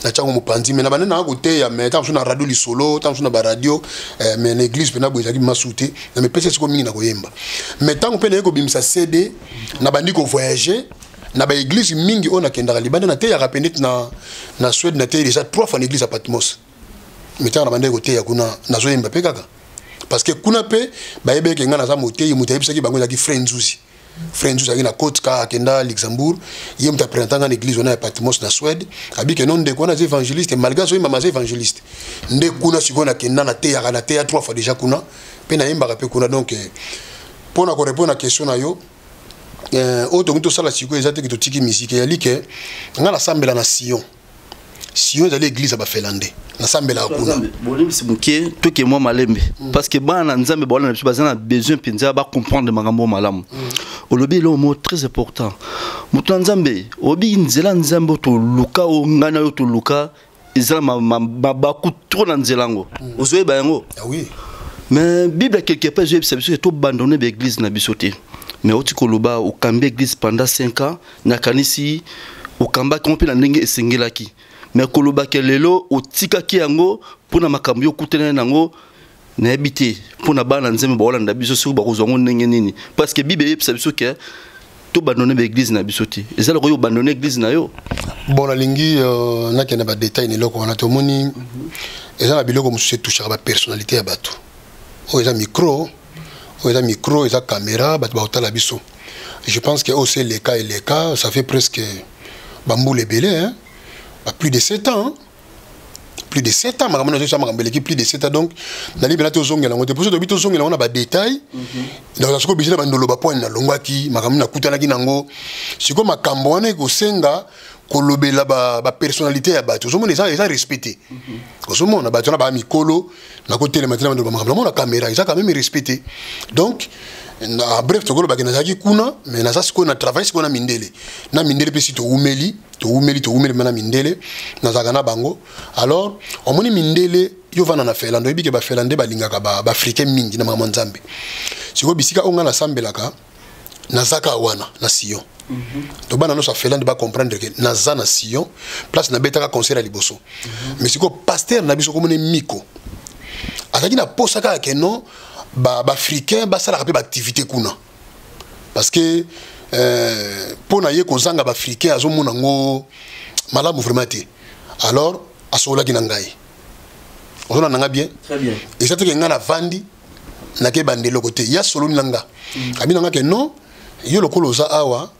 na chango mopanzi mais na banana na côté ya mais tant sur na radio li solo tant sur na ba radio mais l'église pe na boza ki masouté na mi pesa siko mingi na ko yemba mais tant pe na ko bimisa CD na bandi ko voyager na ba église mingi on a kendaka libanda na te ya rapendit na Suède na te déjà 3 fois l'église à Patmos meta na bande côté ya kuna na zo yemba pe kaka parce que kuna pe ba yebe ke ngana za moté muta yebisa ki bango ya ki Frenzuzi Frenzuzi na côte ka kenda Luxembourg yem ta présenter en église on a Patmos na Suède abi ke non de kuna évangéliste malgré so mama évangéliste nde kuna sikona kenda na te ya 3 fois déjà kuna pe na yemba pe kuna donc pour na répondre à la question na yo auto to sala siko ezate ki to tiki musique ya like ngala sambela na Sion ezali église ba Finlandais na sambela kuna bolim simuke to ke moi malembe parce que bana nzambe bona na bazana besoin penza ba comprendre makambo malamu olobi le mot très important mutu nzambe obi nzela nzambe to luka o ngana yo to luka ezala ba ku trop na nzelango ozoe ba yango ah oui mais Bible quelque part je sais que tout abandonné l'église na bisoté mais oti koloba o kambi église pendant 5 ans na kanisi o kamba kompe na ndenge esengelaki mais koloba ke lelo o tikaki yango pona makambo yo kutena nango na habité pona bana nzembe ba olanda biso sur ba kozongo ndenge nini parce que Bible yebisa biso ke tout abandonné l'église na bisoté ezala ko yo abandonné l'église na yo bon la lingi na kena ba détail ni loko na tomoni ezala biloko musu toucher ba personnalité ya bato o eza micro eza caméra bato ba otala biso je pense que aussi les cas ça fait presque bamboule belé hein plus de 7 ans plus de 7 ans makamona ça makambeleki plus de 7 ans donc na libela to zongela ngote pour to bito zongela on a ba détail donc ça ko bizela bandolo ba point na longwaki makamona kutana ki nango siko makambo wana ko senga kolobela ba personnalité ya bato zo mona eza respecté zo mona bato na ba mikolo na côté le matin ba makambo na caméra ça quand même respecté donc na bref to koloba ke na zaki kuna mais na ça siko na travail siko na mindele pe si to umeli mana mindele na zakana bango alors on moni mindele yo vana na Finlande ebike ba Finlande balingaka ba africain mingi na mama nzambe siko bisika onga na sambelaka na zaka wana na Sion to bana no sa Finlande ba comprendre que na za na Sion place na betaka concert à liboso mais siko pasteur na biso komone miko azaki na posaka ke non ba africain ba sala rapé ba activité kuna parce que pour na ye kozanga ba africain azomona ngo malamu vraiment te alors asola ki nangai ozona nanga bien très bien et ça te que ngana vandi na ke bandelo côté ya solo nanga abi nanga ke non yo lokolo za awa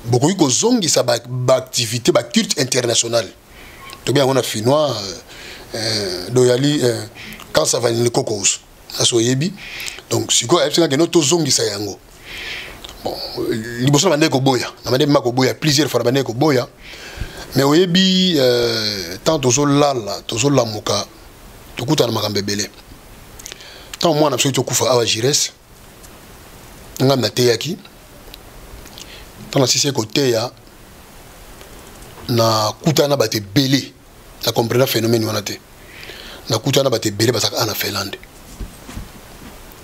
beaucoup ko zongi sa ba activité ba culte international to bien on a finnois doyali quand ça va le cocos aso yebi donc siko epsinga ke no to zongi sa yango bon liboso bande ko boya na bande mako boya plusieurs fois bande ko boya mais oyebi tant tozo lamuka tokuta na makambe belé tant moi na to kufa awa jires ngam na teyaki tant na sisi ko teya na kuta na bate belé na comprendre phénomène wana te na kuta na bate belé basaka na Finlande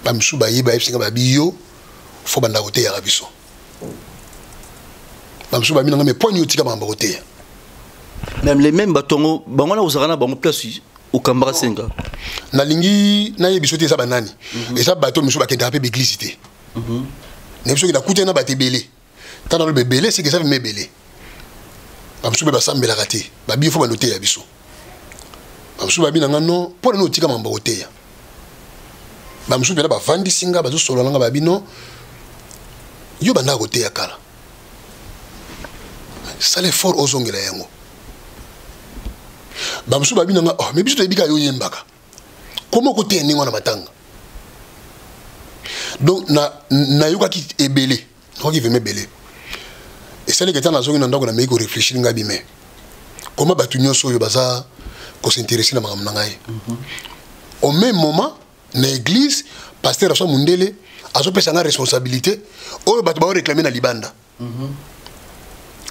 ba msu ba yiba epsinga ba biyo fo banda kote ya biso ba msu ba minanga me point yotika ba kote même les mêmes batongo bango na uzakana bango place au kambara senga na lingi na yebiso te sa banani et ça bato msu ba kenda pe église te ne biso ki na kuta na bate belé tana le belé c'est que ça me belé ba msu ba sambela kate ba biyo fo ba noter ya biso ba msu ba binanga non pour no tika mamba kote ya ba msu pela ba vandi singa ba zo solo nanga ba bino yo banda kote ya kala ça les fort ozongela yango ba msu ba binanga oh mais biso to ebika yo yembaka comment kote ni ngona matanga donc na yoka ki ebele ko ki veme belé et ça les gars na zongi na ndako na meko réfléchir ngabi mais comment ba tunyo so yo baza ko s'intéresser na makambo ngai au même moment na église pasteur aso mundele aso pesa nga responsabilité oyo bato ba réclamer na libanda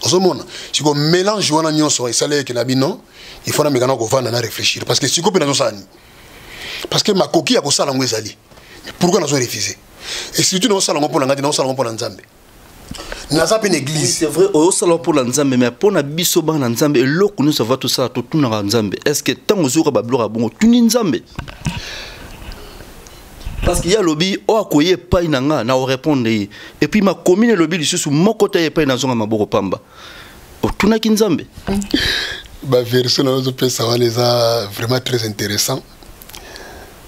oso mona siko mélange wana nyonso esale ke na bino il faut na mekana ko vanda na réfléchir parce que siko pe na sani parce que makoki ya ko sala ngo ezali pourquoi na zo refuser et surtout na sala ngo pona ngati na sala ngo pona nzambe na za pe na église c'est vrai o sala pour la nzambe mais pona biso ba na nzambe eloko nous savoir tout ça tout na nzambe est-ce que tant ozuka ba bloka bongo tuni nzambe Parce qu'il y a lobby, oh akoye pas inanga na répondre et puis ma commune lobby du sous mon côté pas na zonga maboko pamba. O tuna kinzambe. Bah version na zo pesa wana eza vraiment très intéressant.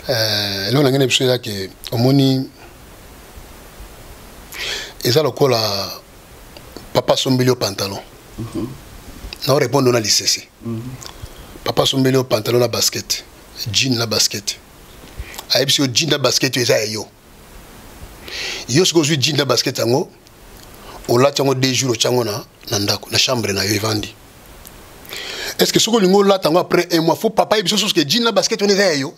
Là on a gagné chose là que omoni eza lokola papa sombeli au pantalon. Na répondre na lycée. Papa sombeli au pantalon na basket, jean na basket. Aïe, si jean na basket, tu es yo. Yo, ce que je jean na basket, tango, on l'a tango 2 jours, tango na nandako, na chambre na yo vendi. Est-ce que ce que nous là tango après 1 mois, faut papa y biso que jean na basket, on est yo.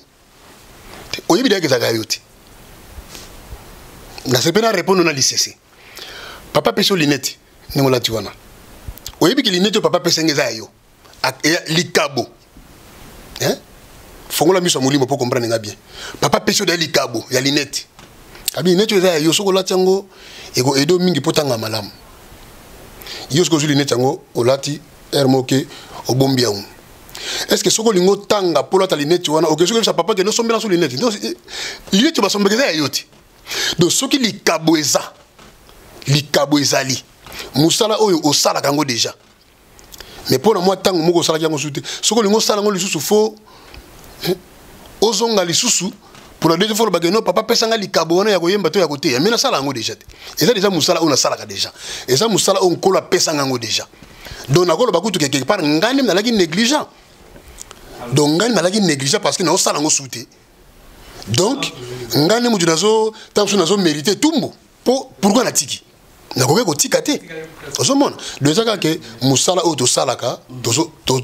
On y bidé que ça gayote. Na se pena répondre na lycée. Papa peso linette, ningo la tuana. On y bidé que linette papa peso ngeza yo. Likabo. Hein? Fongola miso molimo pour comprendre nga bien. Papa peso de likabo ya linette. Abi linette za yo soko latango ego edo mingi potanga malamu. Yo soko zu linette ngo olati hermoke obombia un. Est-ce que soko lingo tanga pour la linette wana o que soko sa papa que no sombela sur linette. Donc linette ba sombela yoti. Donc soki likabo eza. Likabo ezali. Musala oyo osala kango déjà. Mais pour moi tango moko sala kango soute. Soko lingo sala ngo lisusu fo ozonga lisusu pour la deuxième fois le non papa pesanga likabo wana ya koyemba to ya kote ya mena sala ngo déjà et ça déjà musala on a sala ka déjà et ça musala on kola pesanga ngo déjà donc nakolo bakutu quelque part ngani na laki négligent donc ngani na laki négligent parce que na sala ngo soute donc ngani mutu nazo tamsu nazo mériter tumbo pourquoi na tiki na koke kotika te ozomona déjà que musala o to sala ka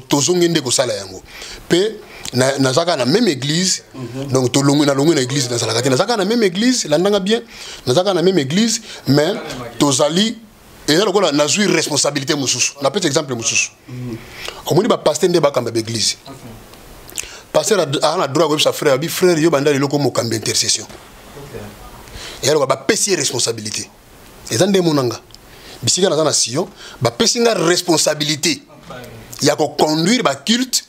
tozo ngende ko sala yango pe na zaka na même église donc to longu na église na sala ka te na zaka na même église la ndanga bien na zaka na même église mais tozali et là lokola na zui responsabilité mususu na petit exemple mususu omoni ba pasteur nde ba kamba église pasteur a droit ko sa frère bi frère yo banda loko mo kamba intercession et alors ba pesi responsabilité et ça nde monanga bisika na na Sion ba pesi nga responsabilité ya ko conduire ba culte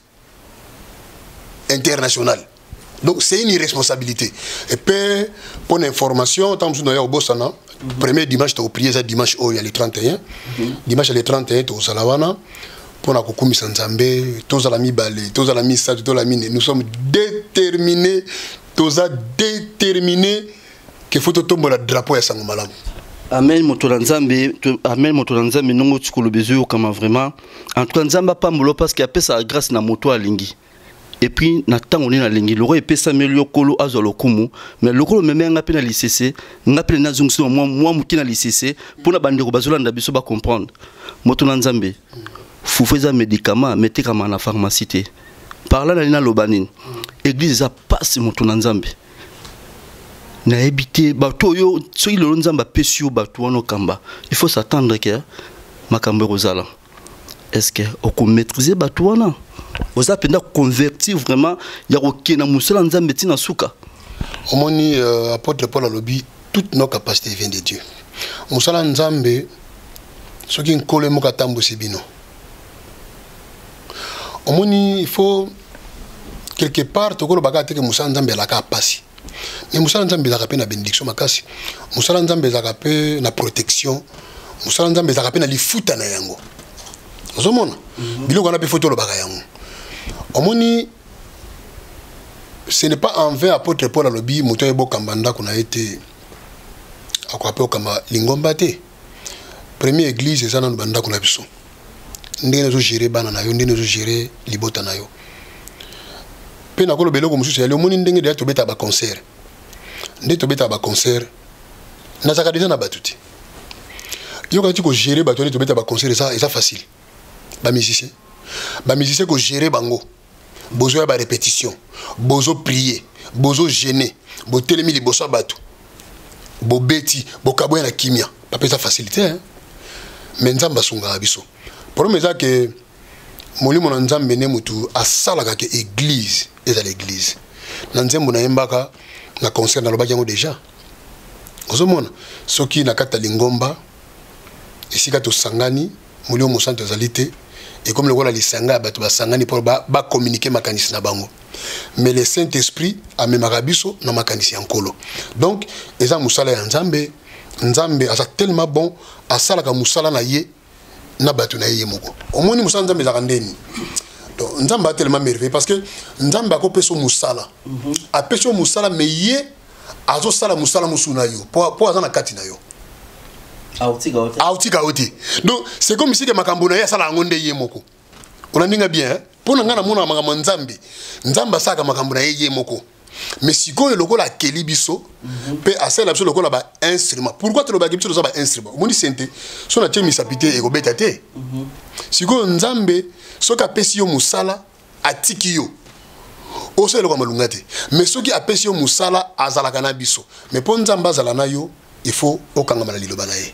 international. Donc c'est une irresponsabilité. Et puis pour l'information, tant que nous au Bossana, premier dimanche au prier, c'est dimanche il y a le 31. Dimanche le 31 au Salawana pour la Kokumi Sanzambe, tous à la mi-balé, tous à la mi-sage, tous à la mi. Nous sommes déterminés, tous à déterminés qu'il faut tomber le drapeau à Sangomalam. Amen motolanzambe nongo tukolo bezo kama vraiment en tout cas nzamba pa mbolo parce qu'il y a sa grâce na moto alingi. Et puis na tango na lingi loro epesa melio kolo azolo kumu mais lokolo meme nga pe na lycée nga pe na zungso moi muki na lycée pour na bandeko bazolanda biso ba comprendre moto na nzambe fufeza médicament mettez kama na pharmacie te parla na lobanine église a passe moto na nzambe na habité bato yo soki lolo nzamba pesio bato wana kamba il faut s'attendre que makambo rozala est-ce que on maîtriser bato wana vous avez convertir vraiment ya kokena musala nzambe tina suka omoni apôtre Paul alobi toutes nos capacités viennent de Dieu musala nzambe soki nkole moka tambo sibino omoni il faut quelque part tokolo bakate que musala nzambe la kapasi mais musala nzambe la kapena bénédiction makasi musala nzambe la kapena na protection musala nzambe la kapena lifuta na yango ozomona biloko na pe photo lo baka yango omoni ce n'est pas envers apôtre Paul alobi moto ebo kambanda kuna été akwape kama lingomba te première église ezana no banda kuna biso ndenge zo gérer bana na yo ndenge zo gérer libota na yo pe na kolo beloko mususu ya omoni ndenge de to beta ba concert ndenge to beta ba concert na zaka déjà na batuti yo ka ti ko gérer ba to beta ba concert ça facile ba musicien ko gérer bango bozo ya ba répétition bozo prier bozo gêner bo telemi liboso bato bo beti bo kaboya na kimia pas pesa facilité hein mais nzamba sunga biso problème est que molimo na nzambe ne mutu asala ka ke église et à l'église na nzembo na yembaka na concert na lobaki yango déjà ozomona soki na kata lingomba esika to sangani molimo santo zalité et comme le rôle lisanga bato basangani pour ba communiquer makanisi na bango mais le Saint-Esprit a même rabiso na makanisi yankolo. Donc eza musala ya nzambe, nzambe asa tellement bon asala ka musala na ye na batu na ye moko. Omoni musala nzambe za ndeni. Donc nzambe a tellement merveilleux parce que nzambe a peso musala. A peso musala mais ye azo sala musala musuna yo. Po azana kati na yo. Auti kaoti. Donc c'est comme si que makambo na ye sala ngonde ye moko. On a bien hein. Pour nga na mona makambo nzambe. Nzamba saka makambo na ye moko. Mais si ko loko la keli biso pe asala biso loko la ba instrument. Pourquoi te lo ba biso lo ba instrument? Moni sente. So na temi sapité e ko betate. Si ko nzambe soka pesi yo musala atiki yo. O se loko malunga te. Mais soki apesi yo musala azala kana biso. Mais pour nzamba azala na yo, il faut okanga mala liloba na ye.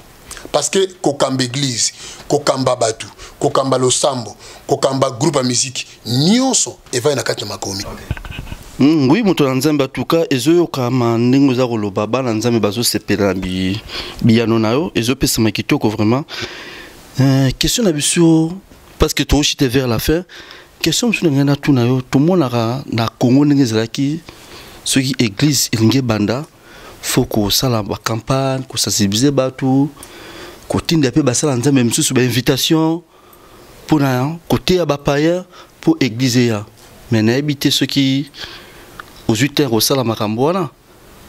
Parce que kokamba église, kokamba batu, kokamba losambo, kokamba groupe à musique, nyonso eva na kati na makomi. Oui, moto nzambe atuka ezo kama ndingo za koloba bana nzambe bazo sepela biyano nayo ezo pesa makitoko vraiment. Question na biso parce que toi chité vers la fin. Question sur ngana tu nayo tout monde na Congo ngezalaki ceux qui église ilinge banda faut ko sala ba campagne ko sensibiliser batu ko tinda pe basala nzambe msusu ba invitation pour na côté ya ba païen pour église ya mais na habiter ceux qui aux 8 heures au sala makambo wana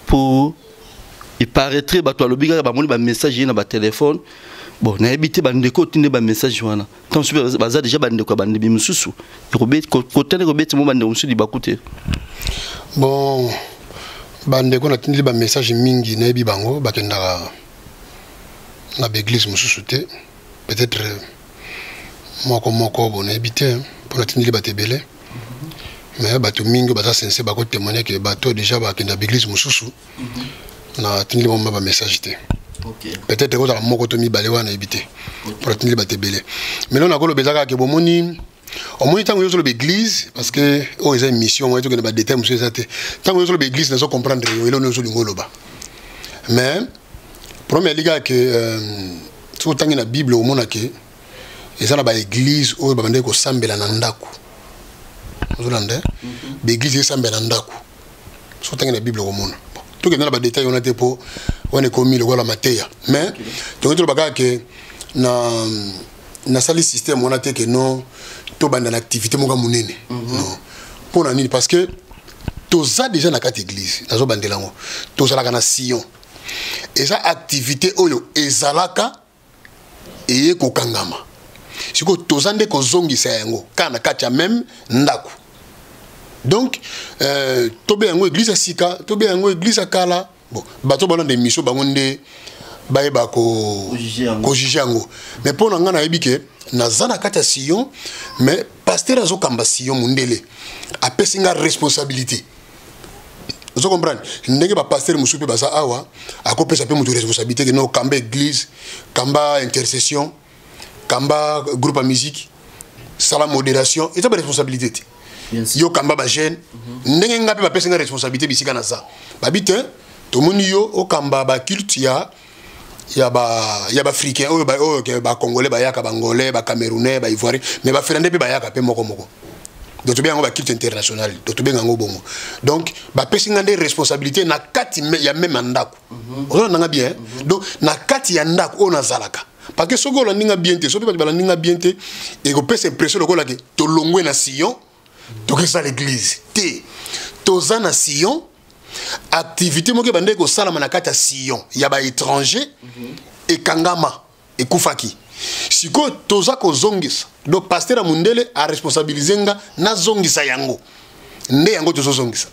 pour il paraîtrait batu alobiga ba moni ba message na ba téléphone bon na habiter ba ndeko tinde ba message wana tant super baza déjà ba ndeko ba ndibi msusu ko bet côté ko bet mo ba ndeko msusu di bakute bon bande ko na tindi ba message mingi na bi bango bakenda na l'église mususu te peut-être moko bon habité pour na tindi ba tebele mais bato mingi baza sincère ba ko témoigner que bato déjà bakenda l'église mususu na tindi ba message te. OK. Peut-être que za moko to mi balé wana habité pour tindi ba tebele. Mais non na ko lo bezaka ke bomoni au moins tant que sur l'église parce que oh ils ont une mission moi tout que ba détail monsieur ça tant que sur l'église nous comprendre et là nous sur ngoloba mais premier liga que tout tant que la bible au monde que et ça la ba église oh ba bande ko sambela na ndaku ozolande l'église sambela na ndaku tout tant que la bible au monde tout que dans la ba détail on a été pour on est commis le voilà mateya mais donc tout le bagage que na sali système on a été que non to banda l'activité monga munene non pour nani parce que toza déjà na kati église nazo bandela ngo toza la na Sion et ça activité oyo ezalaka eye ko kangama siko toza nde ko zongisa yango kana kati ya même ndaku donc tobe yango église sika tobe yango église kala bon bato bana des missions bango nde baeba ko juger yango mais pour nga na yebike nazana kata Sion mais pasteur azo kamba Sion mundele a pesinga responsabilité vous comprenez ndenge ba pasteur musupe basa awa akopesa pe mutu responsabilité que no kamba église kamba intercession kamba groupe à musique sala modération et ça ba responsabilité yo kamba ba jeune ndenge ngape ba pesinga responsabilité bisika na ça babite to moni yo o kamba ba culte ya ba africain o ba congolais ba yaka bangolais ba camerounais ba ivoirien mais ba finlandais ba yaka pe moko donc to bien ba culte international to bien ngo bongo donc ba pesinga des responsabilités na kati ya même ndako on nga bien donc na kati ya ndako on azalaka parce que soko la ninga bien te so pe ba ninga bien te et ko pese impression lokola ke to longwe na Sion to que ça l'église te toza na Sion activité moke bande ko sala manakata Sion ya ba étranger et kangama et kufaki siko toza ko zongisa donc pasteur mundele a responsabiliser nga na zongisa yango nde yango tozo zongisa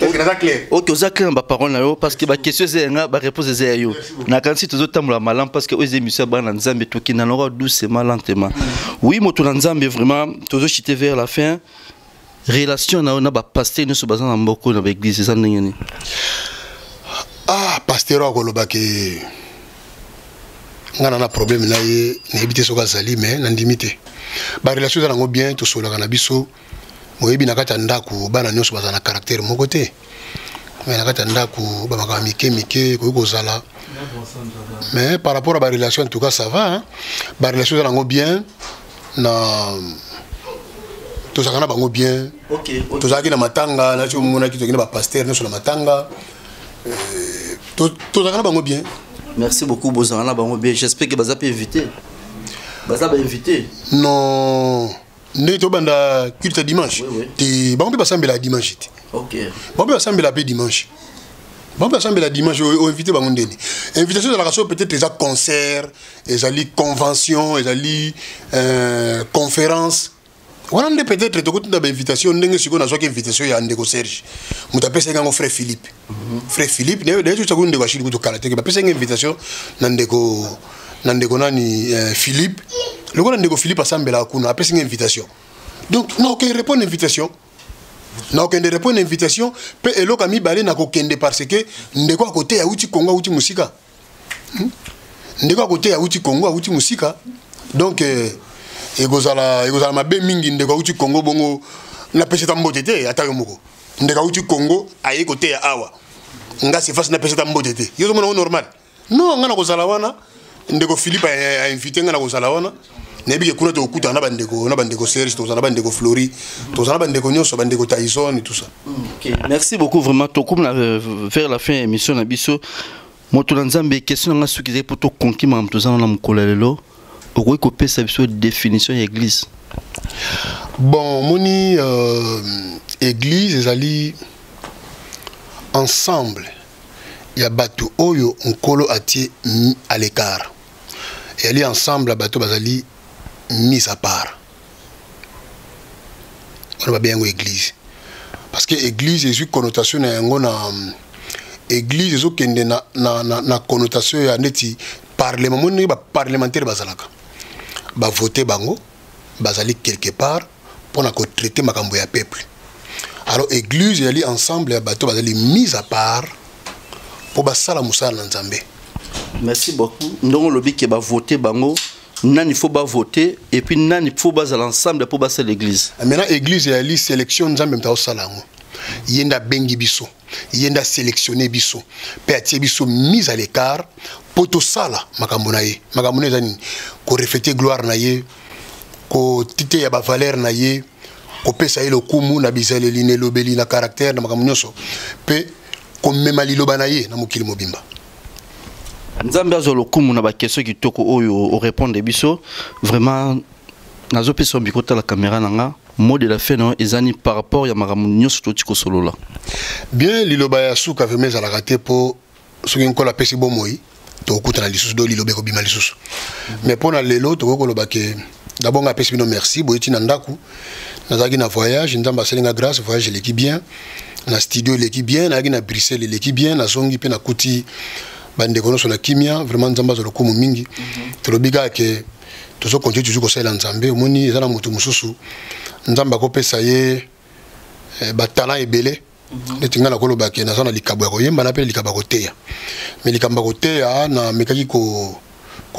est-ce que ça clair OK ça clair ba parole na yo parce que ba question zenga ba réponse ze yo na kansi tozo tamula malam parce que aux émissions ba na nzambe to ki na lora doucement lentement oui moto na nzambe vraiment tozo chiter vers la fin relation na ba pasteur no so bazan na mboko na l'église ça ndengeni pasteur akoloba ke ngana na problème na ye na ebité soka zali mais na ndimité ba relation za ngo bien to sola kana biso moyebi na kata ndaku bana nyonso bazana caractère moko te mais na kata ndaku ba makama mike ko kozala mais par rapport à ba relation en tout cas ça va hein ba relation za ngo bien na Tout ça, on a bien. Ok. Tout ça, on a matanga. Là, on a qui te pasteur, nous sur la matanga. Tout ça, on a bien. Merci beaucoup, Bozana Bango. J'espère que Baza peut inviter. Baza va inviter. Non. Ne to banda culte dimanche. Oui. Bango peut passer la dimanche. Ok. Bango peut passer la dimanche. Bango peut passer la dimanche. On invite Bango Ndeni. Invitation de la race peut-être les concerts, les conventions, les conférences. On a peut-être une invitation. On a une invitation à Ndeko Serge. On a appelé ça frère Philippe. Frère Philippe, d'ailleurs, tu as une invitation à une invitation à Ndeko Philippe. Le gars Ndeko Philippe a semblé à Kuna, appelé une invitation. Donc, non, aucun répond à une invitation. Non, aucun répond à une invitation. Et l'autre a mis balé n'a qu'aucun parce que Ndeko à côté à Outi Congo, Outi Musika. Ndeko à côté à Outi Congo, Outi Musika. Donc, et gozala mabe mingi ndeko uti Congo bongo na pesa tambotete atayo moko ndeko uti Congo aye côté ya awa nga se face na pesa tambotete yozo mona normal non nga na gozala wana ndeko Philippe a invité nga na gozala wana na bige kuna to kuta na bandeko Serge to na bandeko Flori to na bandeko Nyonso bandeko Tyson et tout ça. OK, merci beaucoup vraiment to comme vers la fin émission na biso moto nzambe question nga sukize pour to konki mam to za na mukolelelo. Pourquoi couper sa définition d'église? Bon, moni église ils allaient ensemble. Il y a bateau oyo on colo atier à l'écart. Et aller ensemble à bateau bazali mis à part. On va bien église. Parce que église est une connotation na église est une na connotation ya neti parlement moni ba parlementaire bazalaka. Ba voter bango bazali quelque part pour na traiter makambo ya peuple. Alors église yali ensemble ya bato bazali mise à part pour basala musala na Nzambe. Merci beaucoup. Ndongo lobi ke ba voter bango nani faut ba voter et puis nani faut bazala ensemble pour basala l'église. Maintenant église yali sélection Nzambe mta osala ngo. Yenda bengi biso, yenda sélectionner biso, pe atie biso mise à l'écart pour tout ça là makambo na ye. Makambo na zani ko refléter gloire na ye, ko tité ya ba valeur na ye, ko pesa ile kumu na bizaleli ne lobeli na caractère na makambo nyonso pe ko mema liloba na ye na mokili mobimba. Nzambe azolo kumu na ba question ki toko oyo o répondre biso vraiment nazo pesa mbikota la caméra nanga. Mot de la fin non ezani par rapport ya makambo nyonso totiko solo la. Bien liloba ya suka vemeza la raté pour ce qui nkola pesi bomoi to okuta na lisusu do lilobe ko bima lisusu. Mais pour na lelo to ko loba ke d'abord nga pesi bino merci boyiti na ndaku nazaki na voyage nzamba selinga grâce voyage l'équipe bien na studio l'équipe bien na na Bruxelles l'équipe bien na zongi pe na kuti bande kono so na kimia vraiment nzamba zo lokumu mingi to lobiga ke to so continue toujours ko sala nzambe omoni ezana mutu mususu nzamba ko pesa ye ba talent ebele netinga na koloba ke na sana likabo ya koyemba na pe likabo ko teya mais likamba ko teya na mekaki ko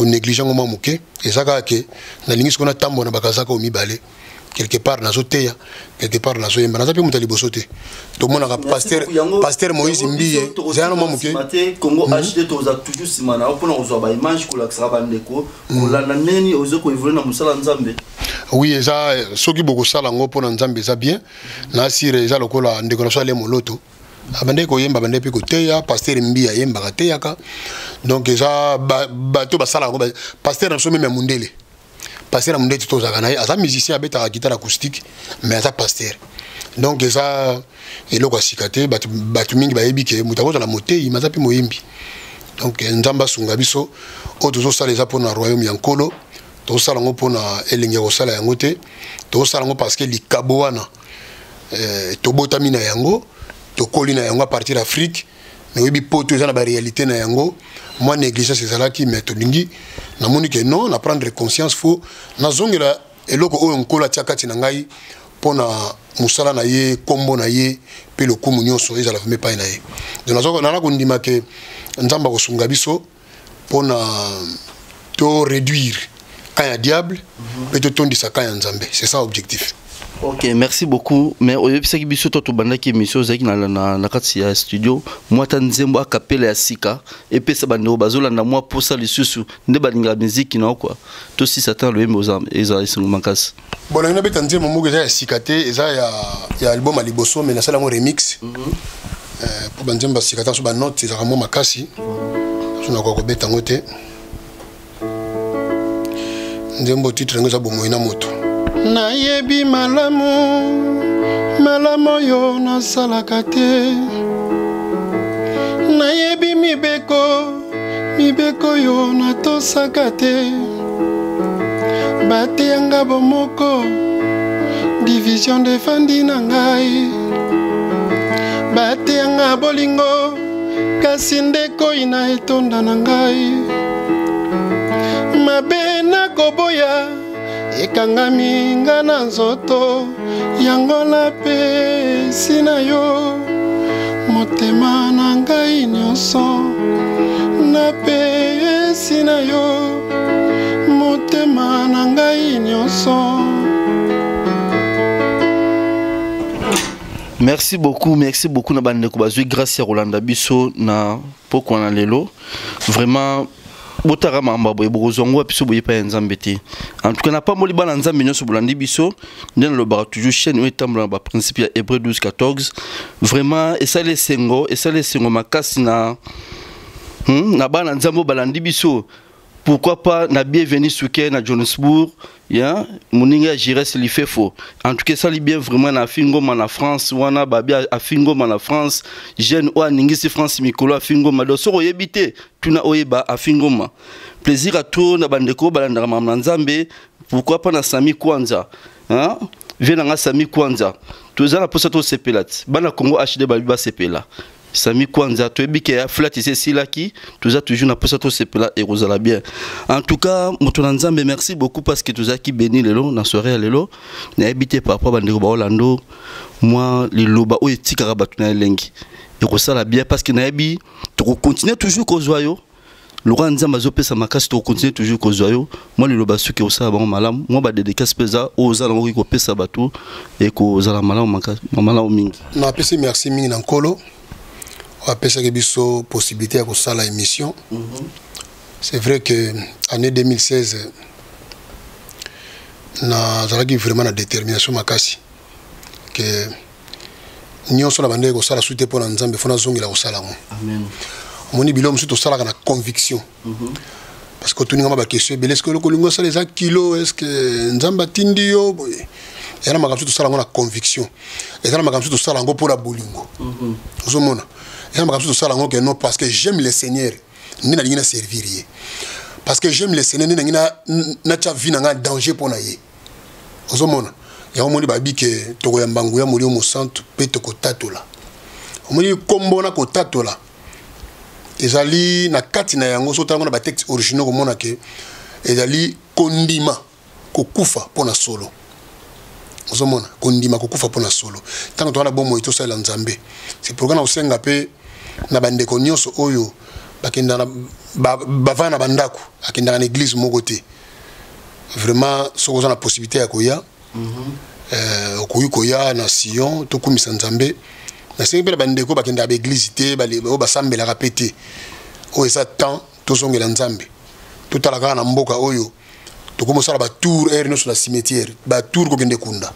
négliger ngoma muke ezaka ke na lingi siko na tambo na bakazaka o mibale quelque part na zoteya quelque part na zoyemba na zape mutali bosote to mona ka pasteur Moïse Mbiye zana ngoma muke Congo HD to za toujours simana opona ozwa ba image ko laksa bandeko ko landa neni ozoko evoluer na musala nzambe. Oui, ça, ce qui beaucoup ça l'ango pour Nzambe ça bien. Na sire ça lokola ndeko na so ale moloto. Abande ko yemba bande pe ko teya pasteur Mbiya yemba ka teya ka. Donc ça bato ba sala ngo pasteur na so même mundele. Pasteur na mundele to za kana asa musicien abeta guitare acoustique mais asa pasteur. Donc ça eloko sikate batu mingi ba yebike mutakoza la motei mazapi moyimbi. Donc Nzamba sunga biso o tozo sala za pour na royaume yankolo. To salango pona elingi ko sala yango te to salango parce que likabo wana to botami na yango to koli na yango à partir d'Afrique mais oui poto ezana ba réalité na yango moi négligence ezalaki mais to lingi na moni que non na prendre conscience faut na zongela eloko oyo nkola tiakati na ngai pona musala na ye kombo na ye pe le kumu nyonso ezala vme pa na ye donc nazoko na ko ndima ke nzamba ko sunga biso pona to réduire quand il y a diable, peut-être on dit ça quand il y a Nzambe. C'est ça l'objectif. Ok, merci beaucoup. Mais au début, c'est que biso to banda qui émission zaki na kati ya studio. Moi tanzembo a capella ya sika et puis ça bando bazola na moi pour ça les susu. Ne balinga musique non quoi. Tout si satan le même aux âmes et ça ils mankas. Bon, on a betanzé mon mot ya sikate et ça ya album à liboso mais na sala mo remix. Pour banzemba sikata so ba note za mo makasi. So na ko betango te. Nzembo titre ngo za bomo ina moto. Nayebi malamu yo nasalaka te. Nayebi mibeko yo natosaka te. Bateyanga bomoko division de fandi na ngai. Bateyanga bolingo kasi ndeko ina etonda na ngai. Mabe na koboya ekangami nga na nzoto yango la pe sina yo motema na ngai nyonso na pe sina yo motema na ngai nyonso. Merci beaucoup na bande ko bazui grâce à Rolanda Bisso na poko na lelo. Vraiment botara mamba boye bozongo biso boye pa nzambe te. En tout cas na pas moli bana nzambe nyoso bolandi biso ndena lo bara toujours chaîne o etambla ba principe ya Hébreux 12-14. Vraiment et ça les sengo makasi na bana nzambe balandi biso. Pourquoi pas na bienvenue souké na Johannesburg, ya moninga Jires li fait faux. En tout cas ça li bien vraiment na fingoma na France, wana babia a fingoma na France, jeune o ningisi France mikolo a fingoma do soro yebité, tuna oyeba a fingoma. Plaisir à tout na bandeko balanda mama nzambe, pourquoi pas na Sami Kwanza, hein? Viens na Sami Kwanza. Tous na posa to sepelat. Bana Congo HD babiba sepela. Sami Kwanza, tu es bien que flat ici si là qui, tu as toujours na posa to sepela et rosala bien. En tout cas, motonanzambe merci beaucoup parce que tu as qui béni lelo na soirée lelo. Na habité papa bandeko ba Orlando. Moi le loba o etika ba tuna elengi. Et rosala bien parce que na habi tu continuer toujours ko joyeux. Laurent Nzamba zopesa makasi to continuer toujours ko joyeux. Moi le loba suki osala ba malam. Moi ba dédicace pesa o zala ngo ko pesa batu et ko zala malam makasi malam mingi. Na pesi merci mingi na nkolo. On a pensé qu'il y a possibilité de faire la émission. C'est vrai que l'année 2016, nous avons vraiment la détermination makasi que nous avons fait la suite pour nous avons fait la zone de la Amen. Mon bilan c'est tout la conviction. Parce que tout le monde a question est-ce que le ça les kilos est-ce que nzamba tindio et là ma tout ça la conviction et là ma tout ça la pour la bolingo. Vous mona non parce que j'aime le Seigneur ni na lingina servir parce que j'aime le Seigneur ni na ngina na cha vie na danger pour na ye ozomona ya omoni babi ke toko ya mbangu ya molio mo santo pe toko tatola omoni kombo na ko tatola ezali na kati na yango so tango na ba texte original ko mona ke ezali kondima kokufa pona solo ozomona kondima kokufa pona solo tango to na bomo ito sala nzambe c'est pourquoi na osenga pe na bandeko nyonso oyo bakenda na bavana bandako akenda na église moko te vraiment soko na possibilité ya koya okuyi koya na Sion to kumisa nzambe na sengi pe bandeko bakenda ba église te bale basambela rapete o esa temps to songela nzambe to talaka na mboka oyo to komosala ba tour no sur la cimetière ba tour ko kende kunda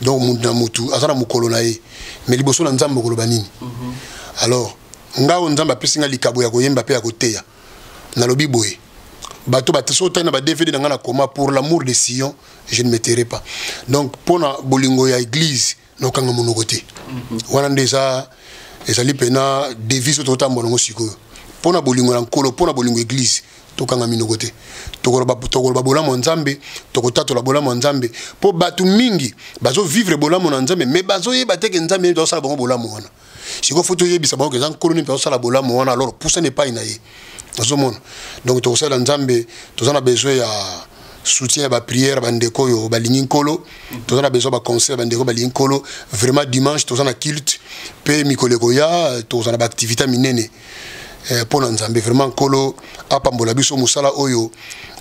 donc munda mutu azana mukolo na ye mais liboso na nzambe ko lobanini alors ngao nzamba pesinga likabo ya koyemba pe ya koteya na lobi boye bato batesota na ba DVD na ngana koma pour l'amour de Sion je ne me tairai pas donc pona bolingo ya église no kanga monoko te wana ndeza ezali pena devise to tambolongo sikoyo pona bolingo na nkolo pona bolingo église to kanga minoko te tokolo bola mo nzambe tokotato la bola mo nzambe po batu mingi bazo vivre bola mo nzambe mais bazo yeba te ke nzambe to sala bongo bola mo wana siko photo yebisa bango ke zan koloni pe sala bola mo wana alors pour ça n'est pas inaye ozomona donc to sala nzambe to zana besoin ya soutien ba prière ba ndeko yo ba lingi nkolo to zana besoin ba concert ba ndeko ba lingi nkolo vraiment dimanche to zana culte pe mikoleko ya to zana ba activité minene pour nzambe vraiment nkolo apambola biso musala oyo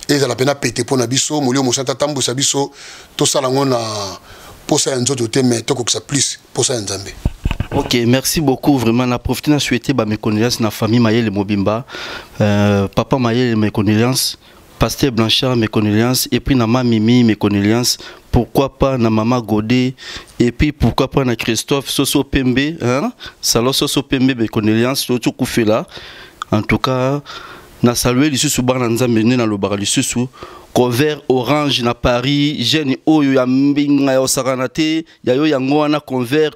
ezala pena pété pona biso molio mosanta tambusa biso to sala ngona pour ça nzoto te mais to ko ça plus pour ça nzambe. Ok, merci beaucoup. Vraiment, la profité de souhaiter mes condoléances à la famille Mayele Mobimba, papa Mayele, mes condoléances, pasteur Blanchard, mes condoléances, et puis Nama Mimi, mes condoléances. Pourquoi pas na Mama Godé, et puis pourquoi pas na Christophe Soso Pembe, hein? Salon Soso Pembe, mes condoléances, tout coup là. En tout cas, na salué l'issue sous Barnanza mené dans le bar l'issue sous couvert orange na Paris, jeune oyo ya mbinga ya osaranate, ya yo yango wana convert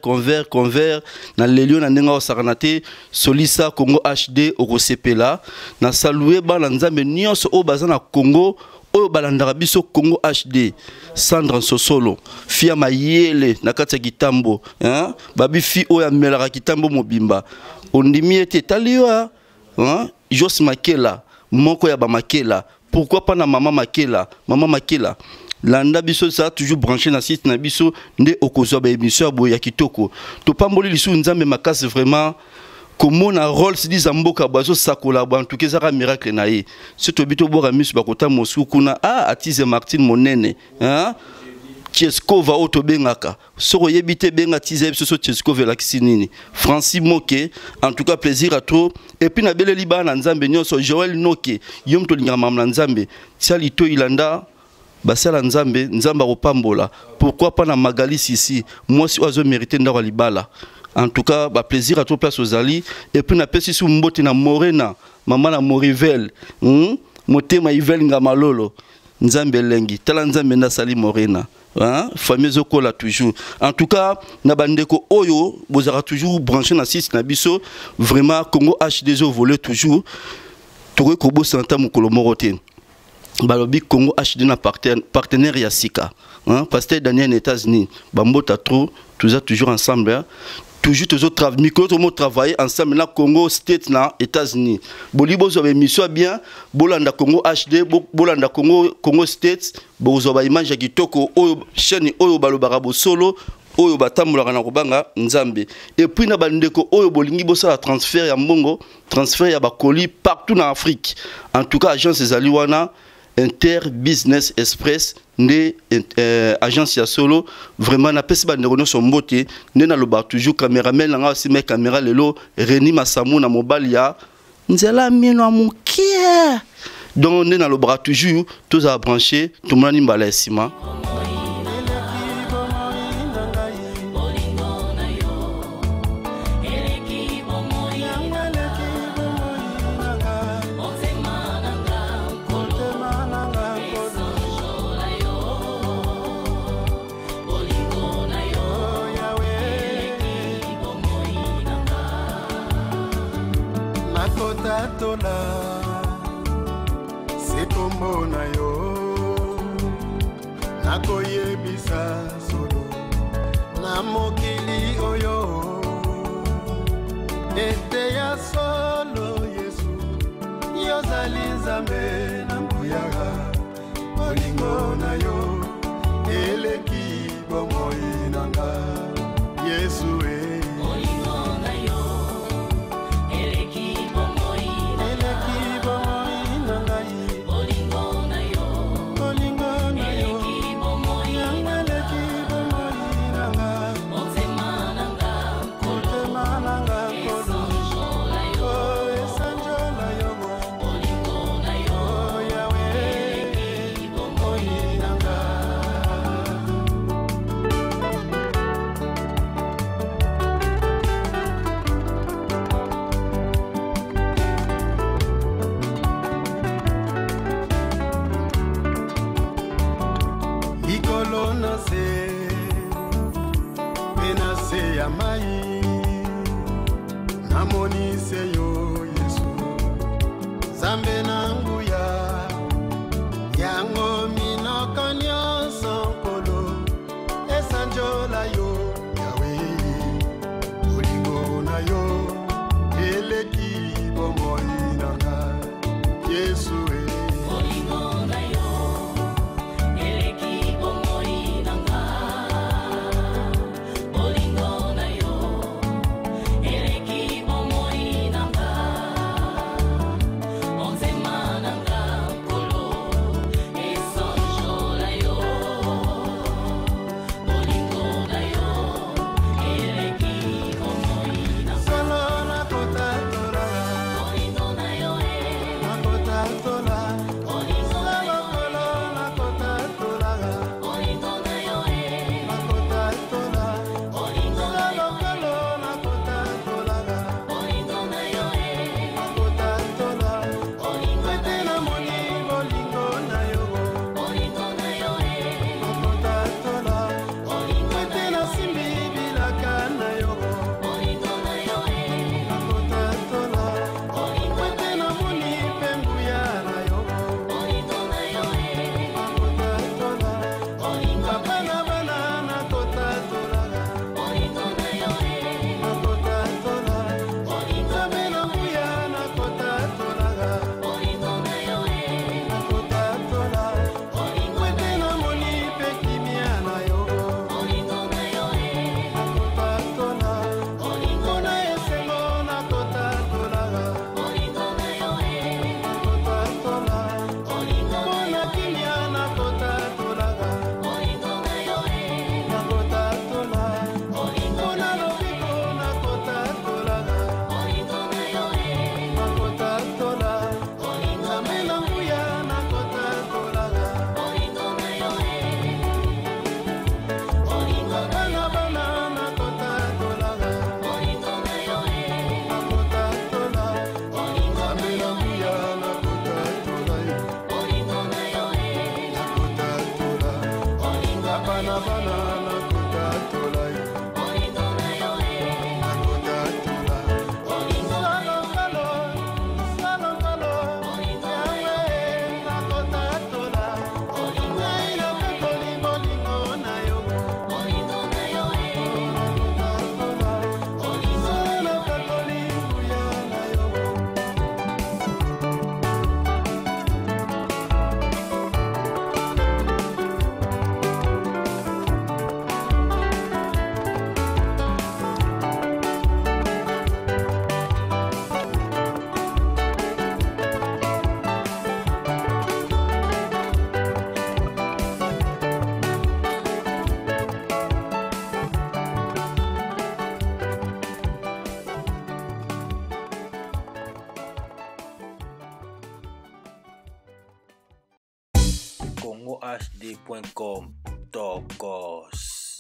na lelio na nenga osaranate, Solisa Congo HD okosepela, na salué Barnanza nyonso o bazana Congo, oyo balandaka biso Congo HD, Sandra Sosolo, Fia Mayele na kati ya Kitambo, hein? Babi fi oyo amelaka Kitambo mobimba. Ondimi ete taliwa, hein? Jos Makela, moko ya ba Makela. Pourquoi pas na Maman Makela? Maman Makela. Landa biso ça toujours branché na site na biso nde okozwa ba émission boya kitoko. To pamboli lisu nzambe makasi vraiment comment na rôle si dizamboka bazo sakola ba en tout cas ça miracle na ye. Ce to bito bora misu bakota Moscou kuna atize Martine Monene, hein? Tcheskova otobengaka soko yebite benga tize biso Tcheskova la kisinini Francis Moke. En tout cas plaisir à toi et puis na bele liba na nzambe nyonso Joël Noke yom to linga mam na nzambe tia lito ilanda basala nzambe nzamba kopambola. Pourquoi pas na Magali Sisi moi si ozo mériter ndako libala. En tout cas ba plaisir à toi place aux ali et puis na pesi sou mbote na Morena mama na Morivel motema Ivel ngamalolo nzambe lengi tala nzambe na sali Morena. Hein? Famille Zokola toujours. En tout cas, Nabandeko Oyo, vous aurez toujours branché dans 6 Nabiso. Vraiment, Congo HD volé toujours. Touré Kobo Santa Mukolomorote. Balobi Congo HD na partenaire Yassika. Hein? Pasteur Daniel États-Unis. Bambo Tatro, tout ça toujours ensemble. Hein? Toujours travailler ensemble na Congo State na États-Unis. Bolibo zo émission bien, bolanda Congo HD, bolanda Congo State, bozo ba image kitoko oyo chaîne oyo balobaka bo solo, oyo batambola na kobanga nzambe. Et puis na bandeko oyo bolingi bo sala transfert ya mbongo, transfert ya bakoli partout na Afrique. En tout cas agence ezali wana Inter Business Express ne agence ya solo vraiment na pesi ba nerono son mbote ne na loba toujours cameraman nga aussi mes caméra lelo Reni Masamu na mobile ya nzela mino amukia donc ne na loba toujours tous à brancher tout monde ni mbala esima. C'est comme na yo nakoye bisa solo na mokili oyo ete ya solo Yesu yozali nzambe na mbuyaga olingo na yo eleki bomoi nanga Yesu Onzema congohd.com. Tokos.